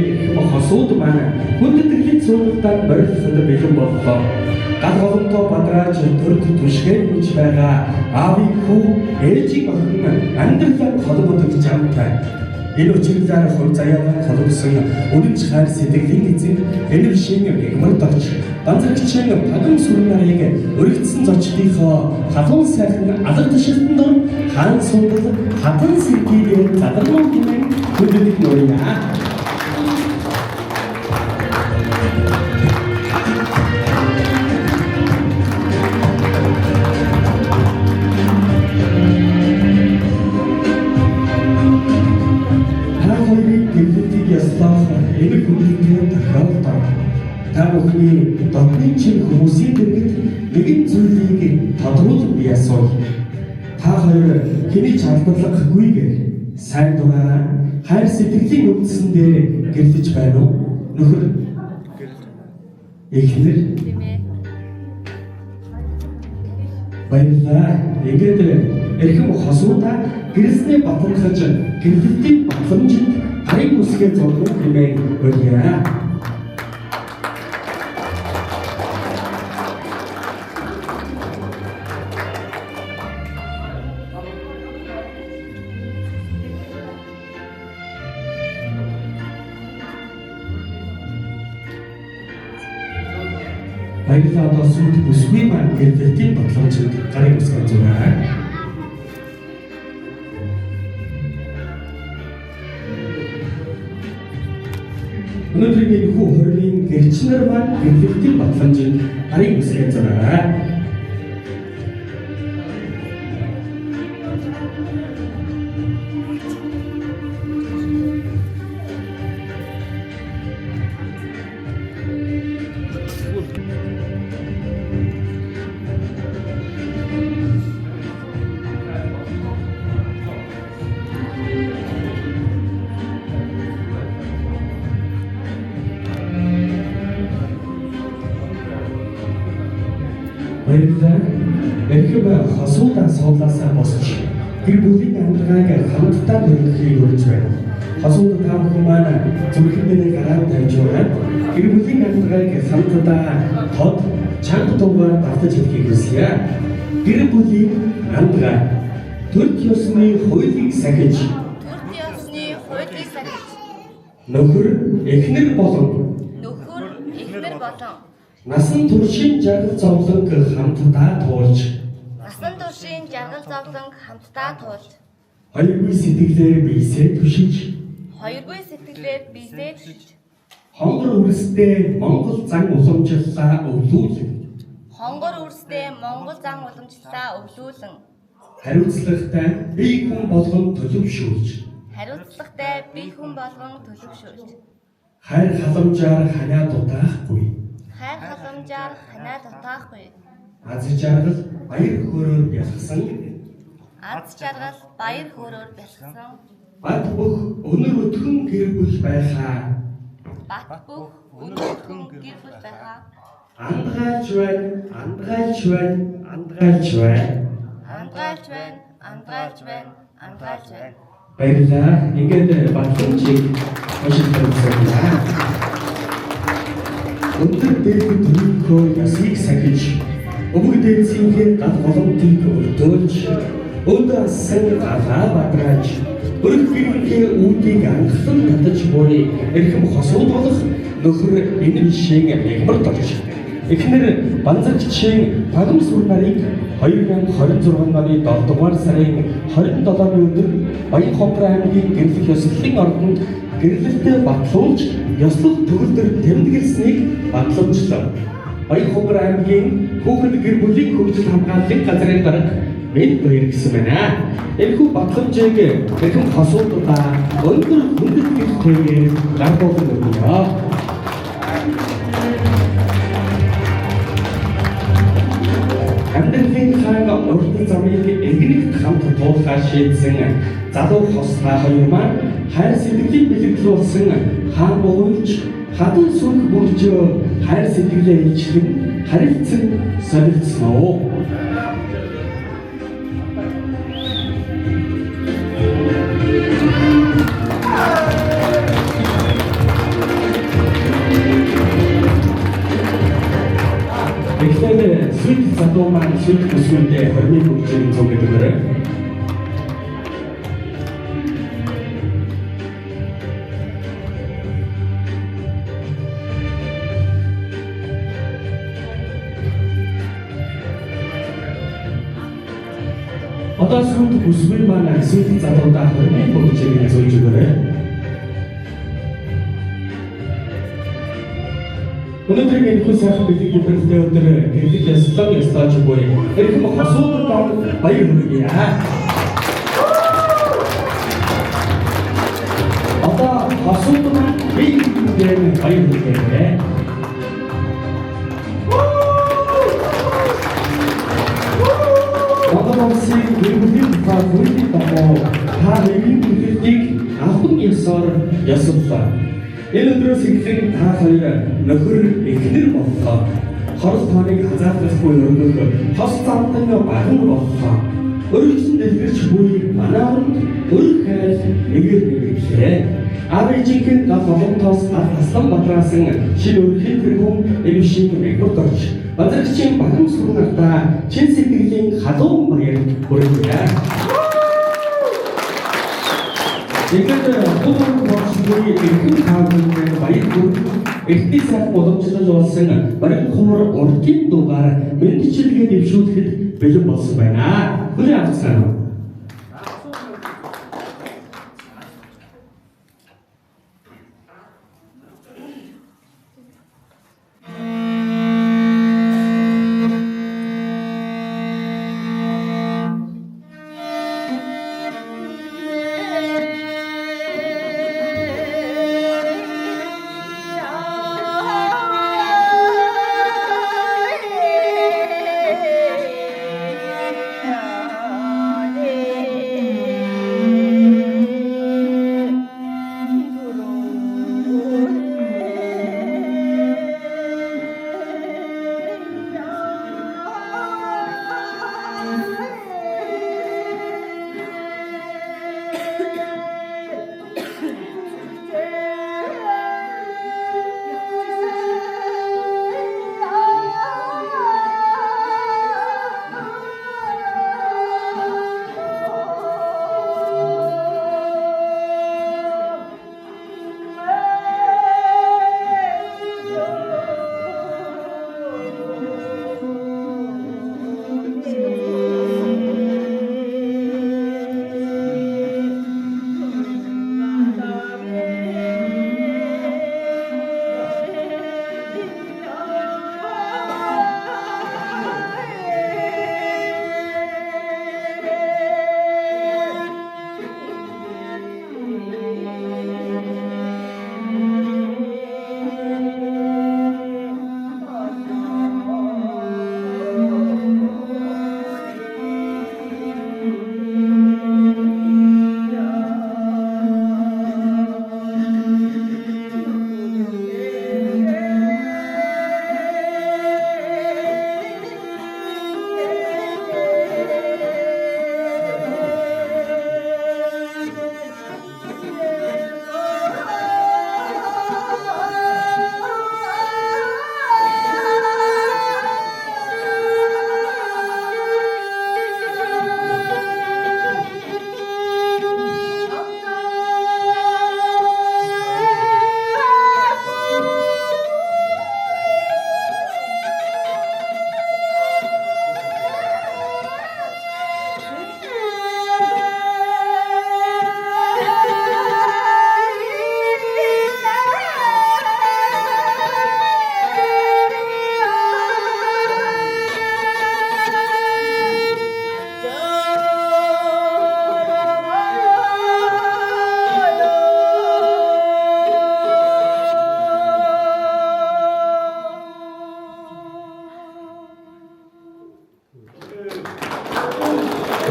хосууд маань хүндэтгэлийн цуглаад борилсод бэлэн боллоо. Гал голомтоо бадрааж төрд түшгээр гэж байгаа аавын хүү ээжийн охин амьдралаа холбогдож амтай. Энэ үчирээр хор заяагаар холбосон үнэнч хайр сэтгэлийн эзэн энэ шин ягмар дорч банзагчийн паган сүрэн нарыг өргөцсөн зочдынхоо халуун сайхан алга тушаалтан дор хаан суудал хатан сэргийгээр задармуу хэмээн хүндэтгэх нөрнө. Энэ бүхний тохиолдол та бүхний дотны чин хүмүүсийн дэргэд нэгэн зүйлийг тодруулан бий асууя. Та хоёр хэний ч албарлахгүйгээр сайн дураараа хайр сэтгэлийн үндсэн дээр гэрлэж байна уу? Нөхөр эхнэр баярлалаа. Ингээд эрхэм хосуудаа гэрэлсний баталгаж гэрэлтийн батламжид харин үсгээ зурган хэмээн өгье. Баярлалаа одоо сүд бүсгүй маань гэрэлтийн батламжид харин үсгээ зурган. Өнөөдрийн хүү хорийн гэрчнэр маань гэрэлтийн батламжид харин үсгээ зурган. Баярлалаа. Эрхэм хосуудаа суулаасаа босч гэр бүлийн амьдгааг хамтдаа төлөвлөхийг урьж байна. Хосууд та бүхэн маань зүрхэндээ гараад тавьж байгаа. Гэр бүлийн амьдгааг хамтдаа тод чанга дуугаар давтаж хэлхийг хүсье. Гэр бүлийн амьдгаа төрч ёсны хуулийг сахиж нөхөр эхнэр болон насан туршийн жаргал зовлонг хамтдаа туулж хоёргүй сэтгэлээр бийсээ түшиж хонгор үрсдээ Монгол зан уламжлалаа өвлүүлэн хариуцлагатай бие хүн болгон төлөвшүүлж хайр халамжаар ханаа дутаахгүй аз жаргал баяр хөөрөөр бэлгсэн бат бүх өнөр өтгөн гэр бүл байхаа андгаалж байна. Баярлалаа. Ингээд батламжийг ошигдуулсан. Өндөр дээд төлөвлөгөө ясыг сахиж өвөг дээдсийнхээ гал голомтыг өртөөлж өөдөө асан галаа бадрааж өрх гэрийнхээ үүдийг анхлан татаж буурыг эрхэм хосууд болох нөхөр энэ бишийн ягмар дорж эхнэр банзагчийн пагам сүр нарыг 2026 оны 7 дугаар сарын 27-ны өдөр Баянхонбор аймгийн гэрлэх ёслолын ордонд гэрлэлтэд батлуулж ёслол төгөлдөр тэмдэглэснийг батламжлав. Баянхонбор аймгийн хүүхэд гэр бүлийн хөгжил хамгааллын газрын дарга мэд баяр гэсэн байна. Энэхүү батламжийг эрхэм хосуудаа өндөр хүндэтгэлтэйгээр гаргуулсан өгнө. Амьдралын хаан урд замыг эгнэгт хамт туулахаар шийдсэн залуу хослоо хоёр маань хайр сэтгэлийн бэлгэлүүлсэн хаан буулж хатан сүнх бүржөө хайр сэтгэлээ илчлэн харилцан солилцсон уу. маань сүлд бүсгүйдээ 21 хүрчээр цуг гэдэгээрээ одоо сүлд бүсгүй маань сүлд залуудаа 21 хүрчээр зөөж өгөөрэй. Өнөөдрийн энэ хүн сайхан бэлэг бүхэлдээ өдөр гэрлэж яслаг яслаж буй эрхэм хосуудад баяр хүргэе. Одоо хосуудад бэлгээр баяр хүргэе. Одоо сийг бүгд бүгд та нэгэн бүхэлдийг ахын ёсоор ясвалаа. Энэ өдрөөс эхлэн та хоёр нөхөр эхнэр боллоо. Хорос тооныг хазаарлахгүй өргөх хос замтан баган боллоо. Өргөсөн дэлгэрч буй манаард өрх хайр нэгэр нэгэрлээ. Авижийн гал боломтоос аслан батраасан шинэ өрхийн тэрхүүн эмшиг мэгбот орч базарчийн баган сүрнартаа чин сэтгэлийн халуун баяр хүргэнэ. Ингээд бүгд болсгүй эрхэм хаалгын баяр хүргэн эртний сайхан боломжтой болсон барин хумар урдын дугаар мэдчилгээ дэвшүүлэхэд бэлэн болсон байна. Хүрээ авцгаана.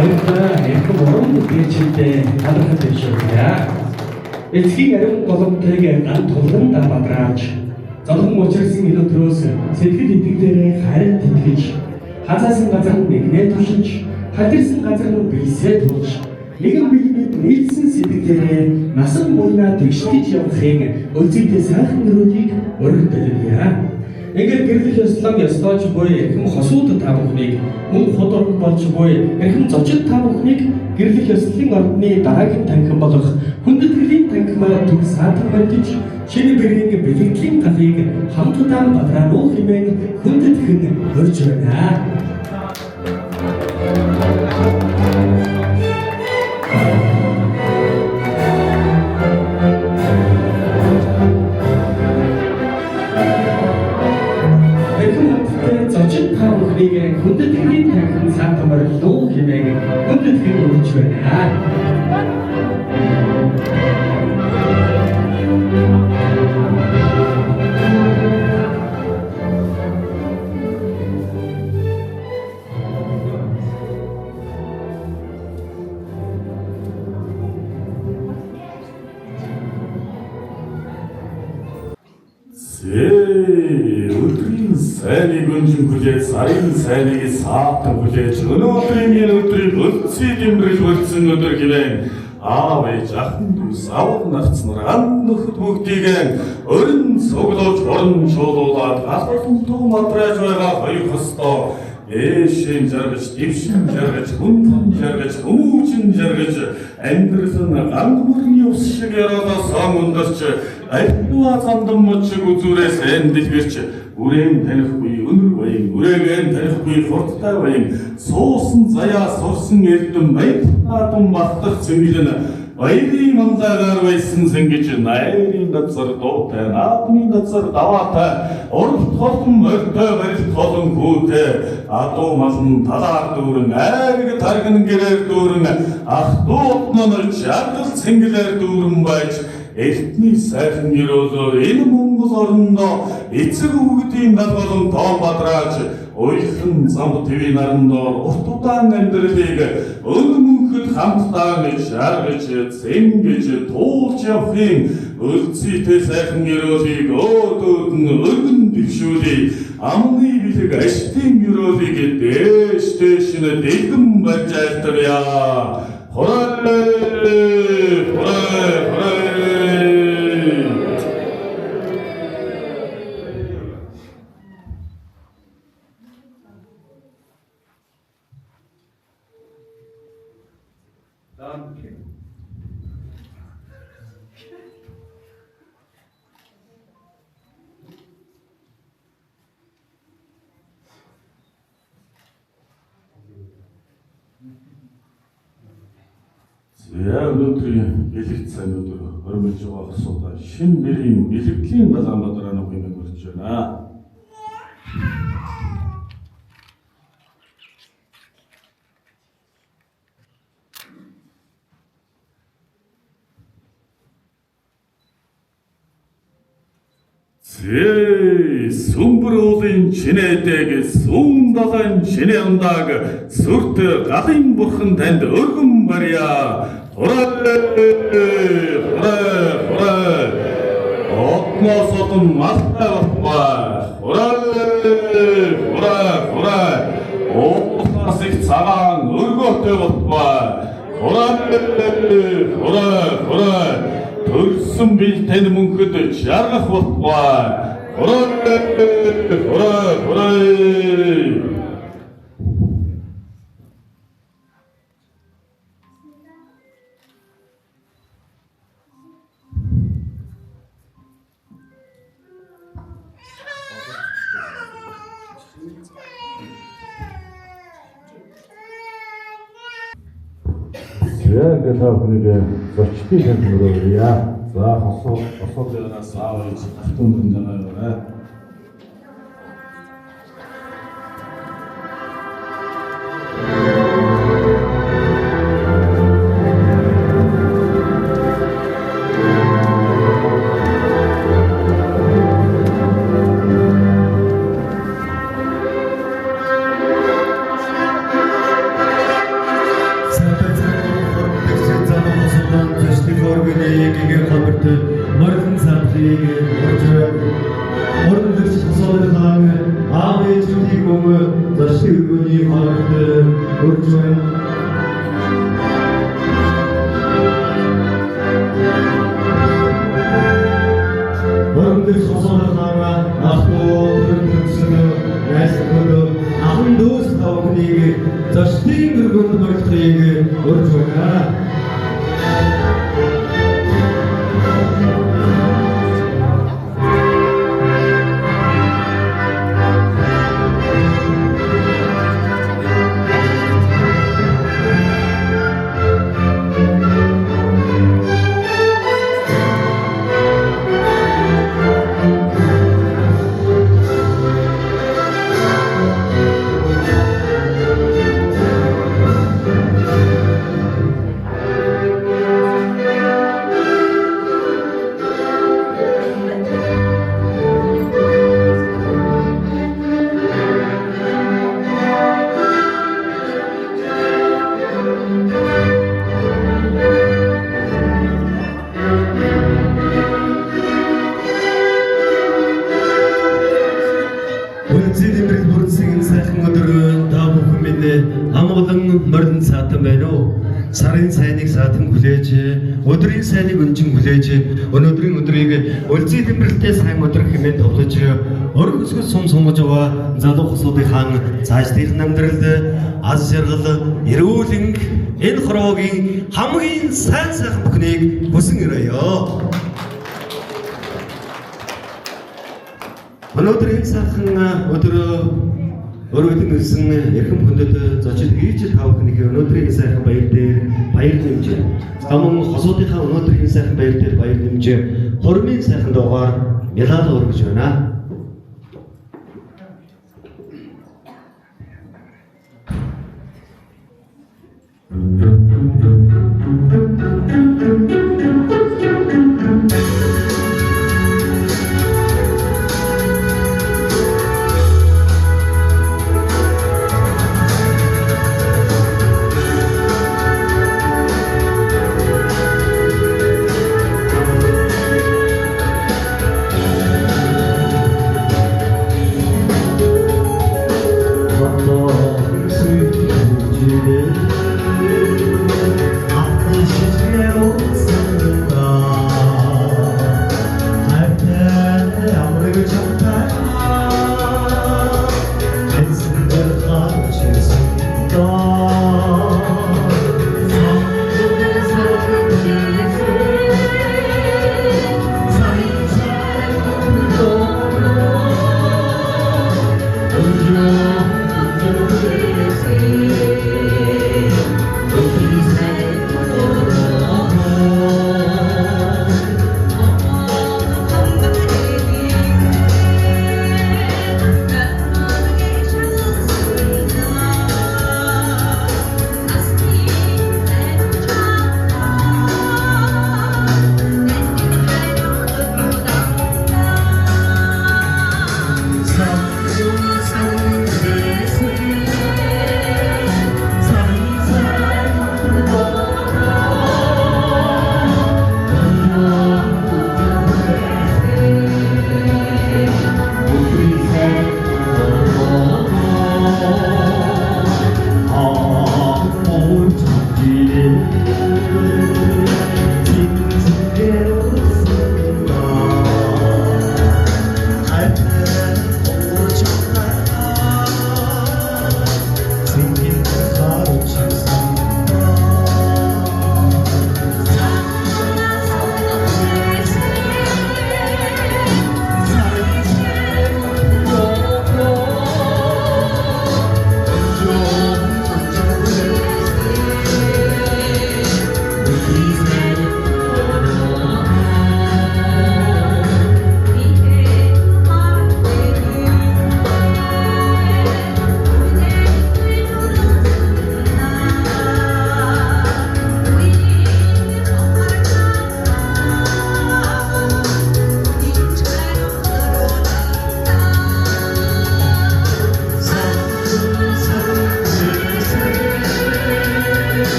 Баярлалаа. Их уран бүтээлчтэй талархал дэвшүүлье. Эцгийн ариун голомтойг ган тулганда бадрааж, золгон учирсан энэ өдрөөс сэтгэл итгэлээрээ харин тэтгэж, хазаасан газар нэгнээ тушиж, хатирсан газар нь бийсээ тулж, нэгэн биеэд нийлсэн сэтгэлээрээ насан буйнаа тэгшгэж явахын үлзийтэй сайхан нөрөөдийг өргөдөлье. Ингээд гэрлэх ёслон ёслооч буй эрхэм хосууд та бүхнийг мөн худург болж буй эрхэм зочид та бүхнийг гэрлэх ёслолын ордны дараагийн танхим болох хүндэтгэлийн танхимаар түг саатан барьж шинэ бэрийн бэлгэдлийн галыг хамтдаа бадраа хэмээн хүндэтгэн хөрж байна. Хүндэтгэлийн танхим саатамар луу хэмээн хүндэтгэн хөрж байна. Өдрийн сайныг өнжин хүлээж, сарын сайныг саатан хүлээж, өнөөдрийн өдрийг өлцөй дэмрэж хүрсэн өдөр хэмээн аав ээж ахын дүүс авах нарц нар ан нөхөд бүгдийг өрн цуглуулж орон шуулуулаад галбархан туу матрааж байгаа хоёр хостоо ээшийн жаргаж, дэвшин жаргаж, хүндэн жаргаж, хүмүүжин жаргаж амьдрал нь гангмөрний ус шиг яриадаа сан ундарч альва зандан мочиг үзүүрээс эндэлгэрч үрээн танихгүй өнөр баян үрээгээр танихгүй хурдтай баян суусан заяа сурсан эрдэм баятаадун мартах цэнгэл нь баярын мандаагаар байсан сэнгэж найрын газар дуутай наадмын газар даваатай уралт холон морьтой барилт холон хүүтэй адуу малн талаар дүүрэн айрэг тарган гэрээр дүүрэн ах дуутнон жагал цэнгэлээр дүүрэн байж эртний сайхан гэрөөлөөр энэ Монгол орндоо эцэг хүүхдийн над болон тоон бадрааж уйлхан замб твийн нарандоор урт удаан амьдралыг өнөмөнхөд хамтдаа шаргаж зэнгэж туулж явахын өлцөйтэй сайхан гэрөөлийг өөдөөд нь өргөн дэвшүүлээ амны бэлэг аштын гэрөөлийг дээш дээш нь дэлгэн барьж айлтгая өнөөдрийн бэлэгт сайн өдөр хормож байгаа асуудал шинэ нэрийн бэлгэдлийн далайн бадраа хэмээн өрж байна. Сүмбэр уулын чинээдэг сүүн далайн чинээ ундааг сүрт галын бурхан танд өргөн барья. Отноос одон малтай бутбай. Оотнаас их цагаан өргөөтэй бутбай. Төрсөн бэлтэн мөнхөд жаргах бутбай. Яг л хавхныг зочдын хэмжээрээ за хосоолоос аавч автомобиль дэнааваа. өргөнд мөрөлдөхийг урьж байна. Морин саатан байна уу? Сарын сайныг саатан хүлээж, өдрийн сайныг өнжин хүлээж, өнөөдрийн өдрийг өлзий тэмрэлтэй сайн өдөр хэмээн товлож, өрг өсгөл сум сумгаж байгаа залуу хосуудын цаашдын амьдралд аз жаргал, эрүүлэнг энэ хорвогийн хамгийн сайн сайхан бүхнийг хүсэн өрөөё. Өнөөдрийн сайхан өдөр өргөдөн ирсэн эрхэм хүндэт зочид хийж тав бүхнийг өнөөдрийн сайхан баяр дээр баяр нэмж, хамон хосуудынхаа өнөөдрийн сайхан баяр дээр баяр нэмж, хормын сайхан дуугаар мялал өргөж байна.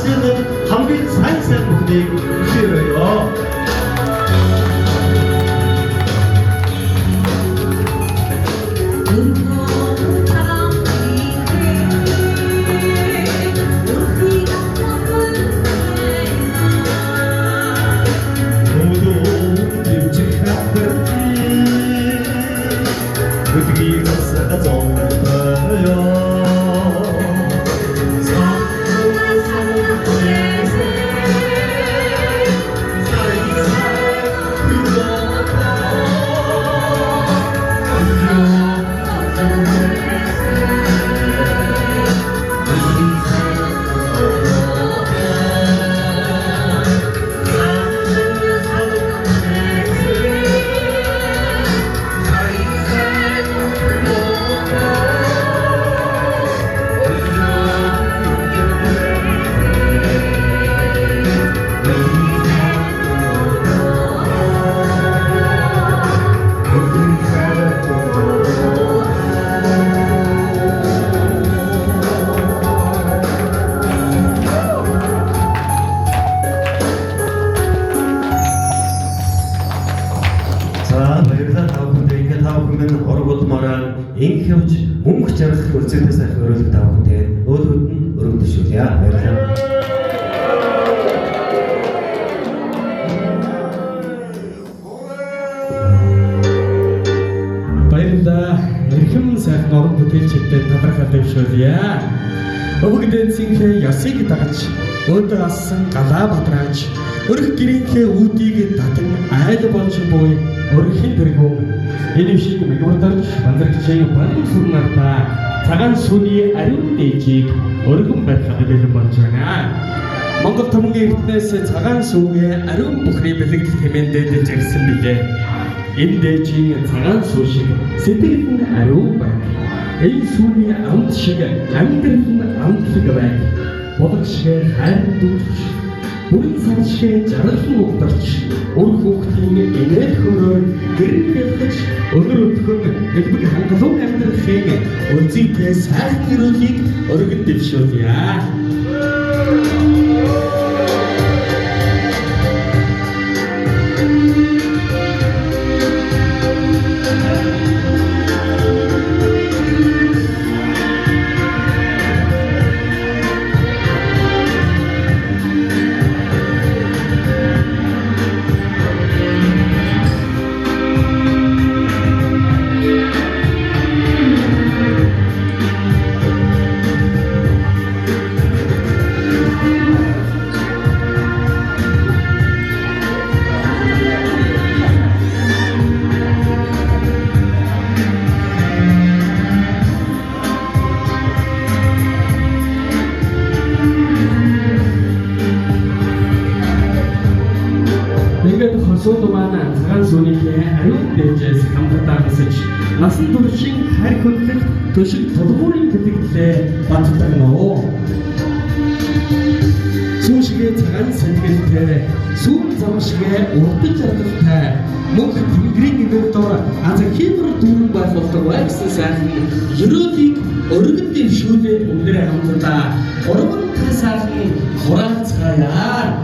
Асынх хамгийн сайн бүхнийг хүлээе. Инх явж мөнгө жаргах үрцэгдээ сайхан өрөөлөг тавхантай өөлгөд нь өргөдөшүүлье. Баярлалаа. Баярлалаа. Эрхэм сайхан орон бүтээлчтэй талархал дэвшүүлье. Өвгдэнцийнхээ ясыг дагаж өөдөө ассан галаа бадрааж өрх гэрийнхээ үүдийг татан айл болж буй өрхийн дэргүүн энэ шиг мэгүрдэрч бандарчийн банин сүрнартаа цагаан сүний ариун дээжийг өргөн барихад бэлэн болж байна. Монгол томгийн эртнээс цагаан сүнгээ ариун бүхний бэлэгдэл хэмээн дээдэлж ирсэн билээ. Энэ дээжийн цагаан сүү шиг сэтгэл нь ариун байна. Энэ сүний амт шиг амьдрал нь амтлаг байна. Бодог шиг хайр дүүрч бүрэн сан шиг жаргалан угдарч үр хүүхдийн инээд хөрөөр гэрэлж өнөр өдгөн элбэг хангалуун амьдрахын үнцгийтэй сайхан өрөөлийг өргөд дэвшүүлье. Суудмана цагаан сүнийхээ ариун дээжээс хамтдаа гисэж насан туршийн хайр хөдлөлт төшиг толгуурын бэлгэлээ баттагноо. Сүүшгээ цагаан сэтгэлтэй сүүн замшгээ урдж жаргалтай мөнх тэнгэрийн нэр дор аз хэмэр дүүрэн байлуулдаг вайксан сайхан ерөөлийг өргөн дэвшүүлээ бүгдээ хамтдаа урган сайхан хураацгаая.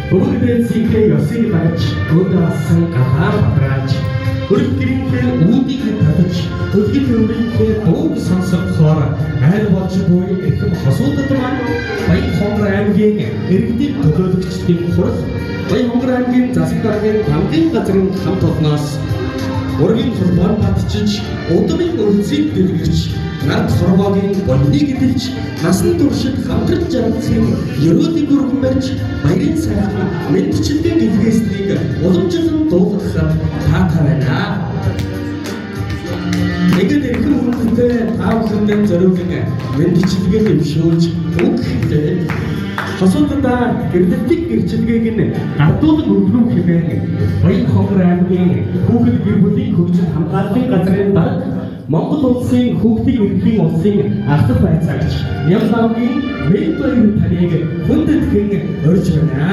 Өвгдэнцийнхээ ёсыг дагаж өөдөө ассан галаа бадрааж өрх гэрийнхээ үүдийг татаж өлгөн өөрийнхөө дууг сонсохоор айл болж буй эрхэм хосуудад маань Баянхонгор аймгийн иргэдийн төлөөлөгчдийн хурал Баянхонгор аймгийн засаг даргын хамгийн газрын хамт олноос ургийн хурдан батчиж удмын өрцгийг дэлгэрч нарт хорвоогийн болныг эдэлж насан туршид хамтран жаргалсан ерөөлийг өргөн барьж баярын сайхан мэдчилгээ гэлгээснийг уламжлан дуулгахад таатай байна. Ингээд эрхэм хүнтэй таа бүхэндээ зориулан мэдчилгээ дэвшүүлж үг хэлээ. Босуудаа гэрлэлтийг гэрчилгээг нь гардуулан өргөнөв хэмээн Баян Хонгор аймгийн хүүхэд гэр бүлийн хөгжил хамгааллын газрын дарга Монгол улсын хүүхдийн эрхийн улсын ахлах байцаагч Нямлаагийн Мэлбэр таныг хүндэтгэн урьж байна.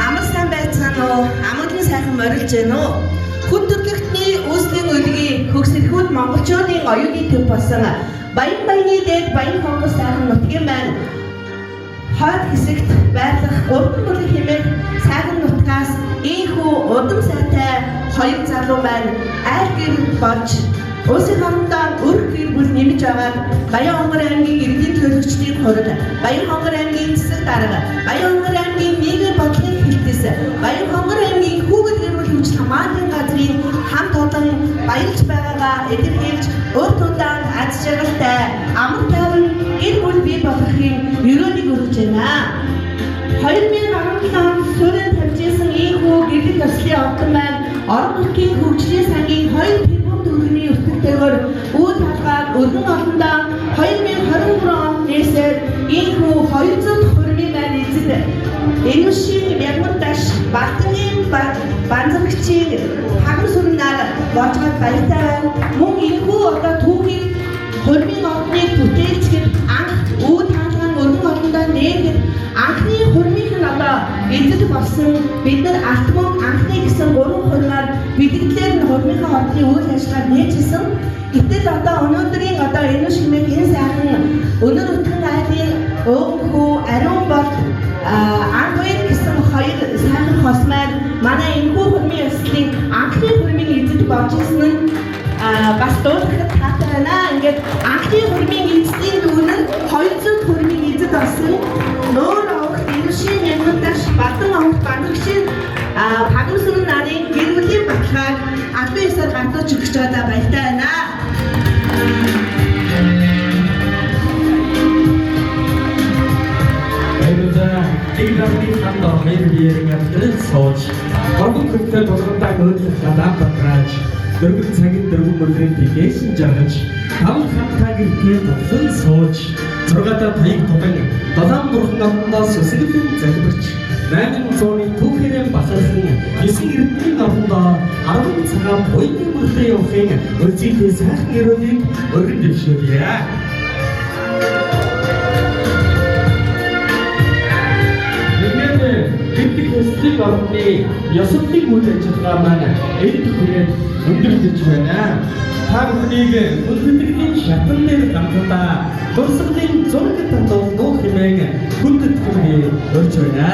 Амар сайн байцгаана уу? Амгалан сайхан морилж байна уу? Хүн төрөлхтний үүслийн үлгий хөгсөлхүүд монголчуудын оюуны төв болсон Баяны дээд Баян Хонгор сайхан нутгийн байна. Хойд хэсэгт байрлах 3 бүлэг хэмээх сайхан нутгаас ийхүү удам сайтай 2 залуу байна. Айл гэр болж улсын хамтдаа өрх гэр бүл нэмж байгаа Баян Хонгор аймгийн иргэдийн төлөөлөгчдийн хурал, Баян Хонгор аймгийн засаг дарга, Баян Хонгор аймгийн нийгмийн бодлогын хэлтээс, Баян Хонгор аймгийн хүүхэд гэр бүл хөгжил хамгааллын газрын хамт олон баярлж байгаагаа илэрхийлж урт удаан аз жаргалтай амар тайван гэр бүл бий болгохын өрөөнийг өргөж байна. 2017 онд Сүрэн тавьжсэн ийхүү гэрлэх ёслолын ордон маань орон нутгийн хөгжлийн сангийн 2 тэрбум төгрөгийн өртөгтэйгээр үйл хаалгаар өргөн олондоо 2023 онд нээсээр ийхүү 200 хөрмийн маань эзэд Энүшийн Мягмарташ Балтгийн банзагчийн хагас сүрнээр боцгод баяртай байна. Мөн ийхүү одоо түүхийг хөрмийн ордныг бүтээлчгэд анх үйл хаалгаар өргөн олондоо нээхэд анхны хөрмийнх нь одоо эзэд болсон бид нар алтмон анхны гэсэн 3 хөрмөөр бидэглээр нь хөрмийнхээ ордны үйл ажиллагааг нээжсэн. Гэтэл одоо өнөөдрийн одоо энэ шимэг энэ сайхан өнөр өтгөн айлын өөхөө ариун бол ангуйд гэсэн 2 сайхан хосмаар манай энэхүү хөрмийн ёслолын анхны хөрмийн эзэд болж ирсэн нь бас дуулахад таатай байна. Ингээд анхны хөрмийн эзэдийн дүүнэр 200 хөрмийн эзэд болсон. Нөр авах Энүшийн Мягмарташ Балтан авах банзагчийн хагас сүрэн нарын гэр бүлийн баталгааг албан ёсоор гамтуулж өгч байгаа баяртай байна. Игнорийн хамт орны биеийн авдрын сууж гомдон хөлтэй болгондоо нөөдлөх гадаа батрааж дөрвөн цагийн дөрвөн мөрлийн тгээшин жаргаж таван хамтаа гэртээ болсон сууж 6-та таяг тулан 7 бурхан орноос өсгөлэн залбирч 800-ны түүхээрээ басарсан 9 эрдмийн орнондоо 10 цагаан буйны мөртэй явахын үлзийтэй сайхан өрөөнийг өргөн дэвшүүлье. Гэвч хэсэг орны ёсолтын үйл ажиллагаа маань энд хүрээд өндөрлөж байна. Та бүхнийг хүндэтгэлийн шатан дээр гамтаа дурсгалын зураг татвал дуу хэмээн хүндэтгэл өрж байна.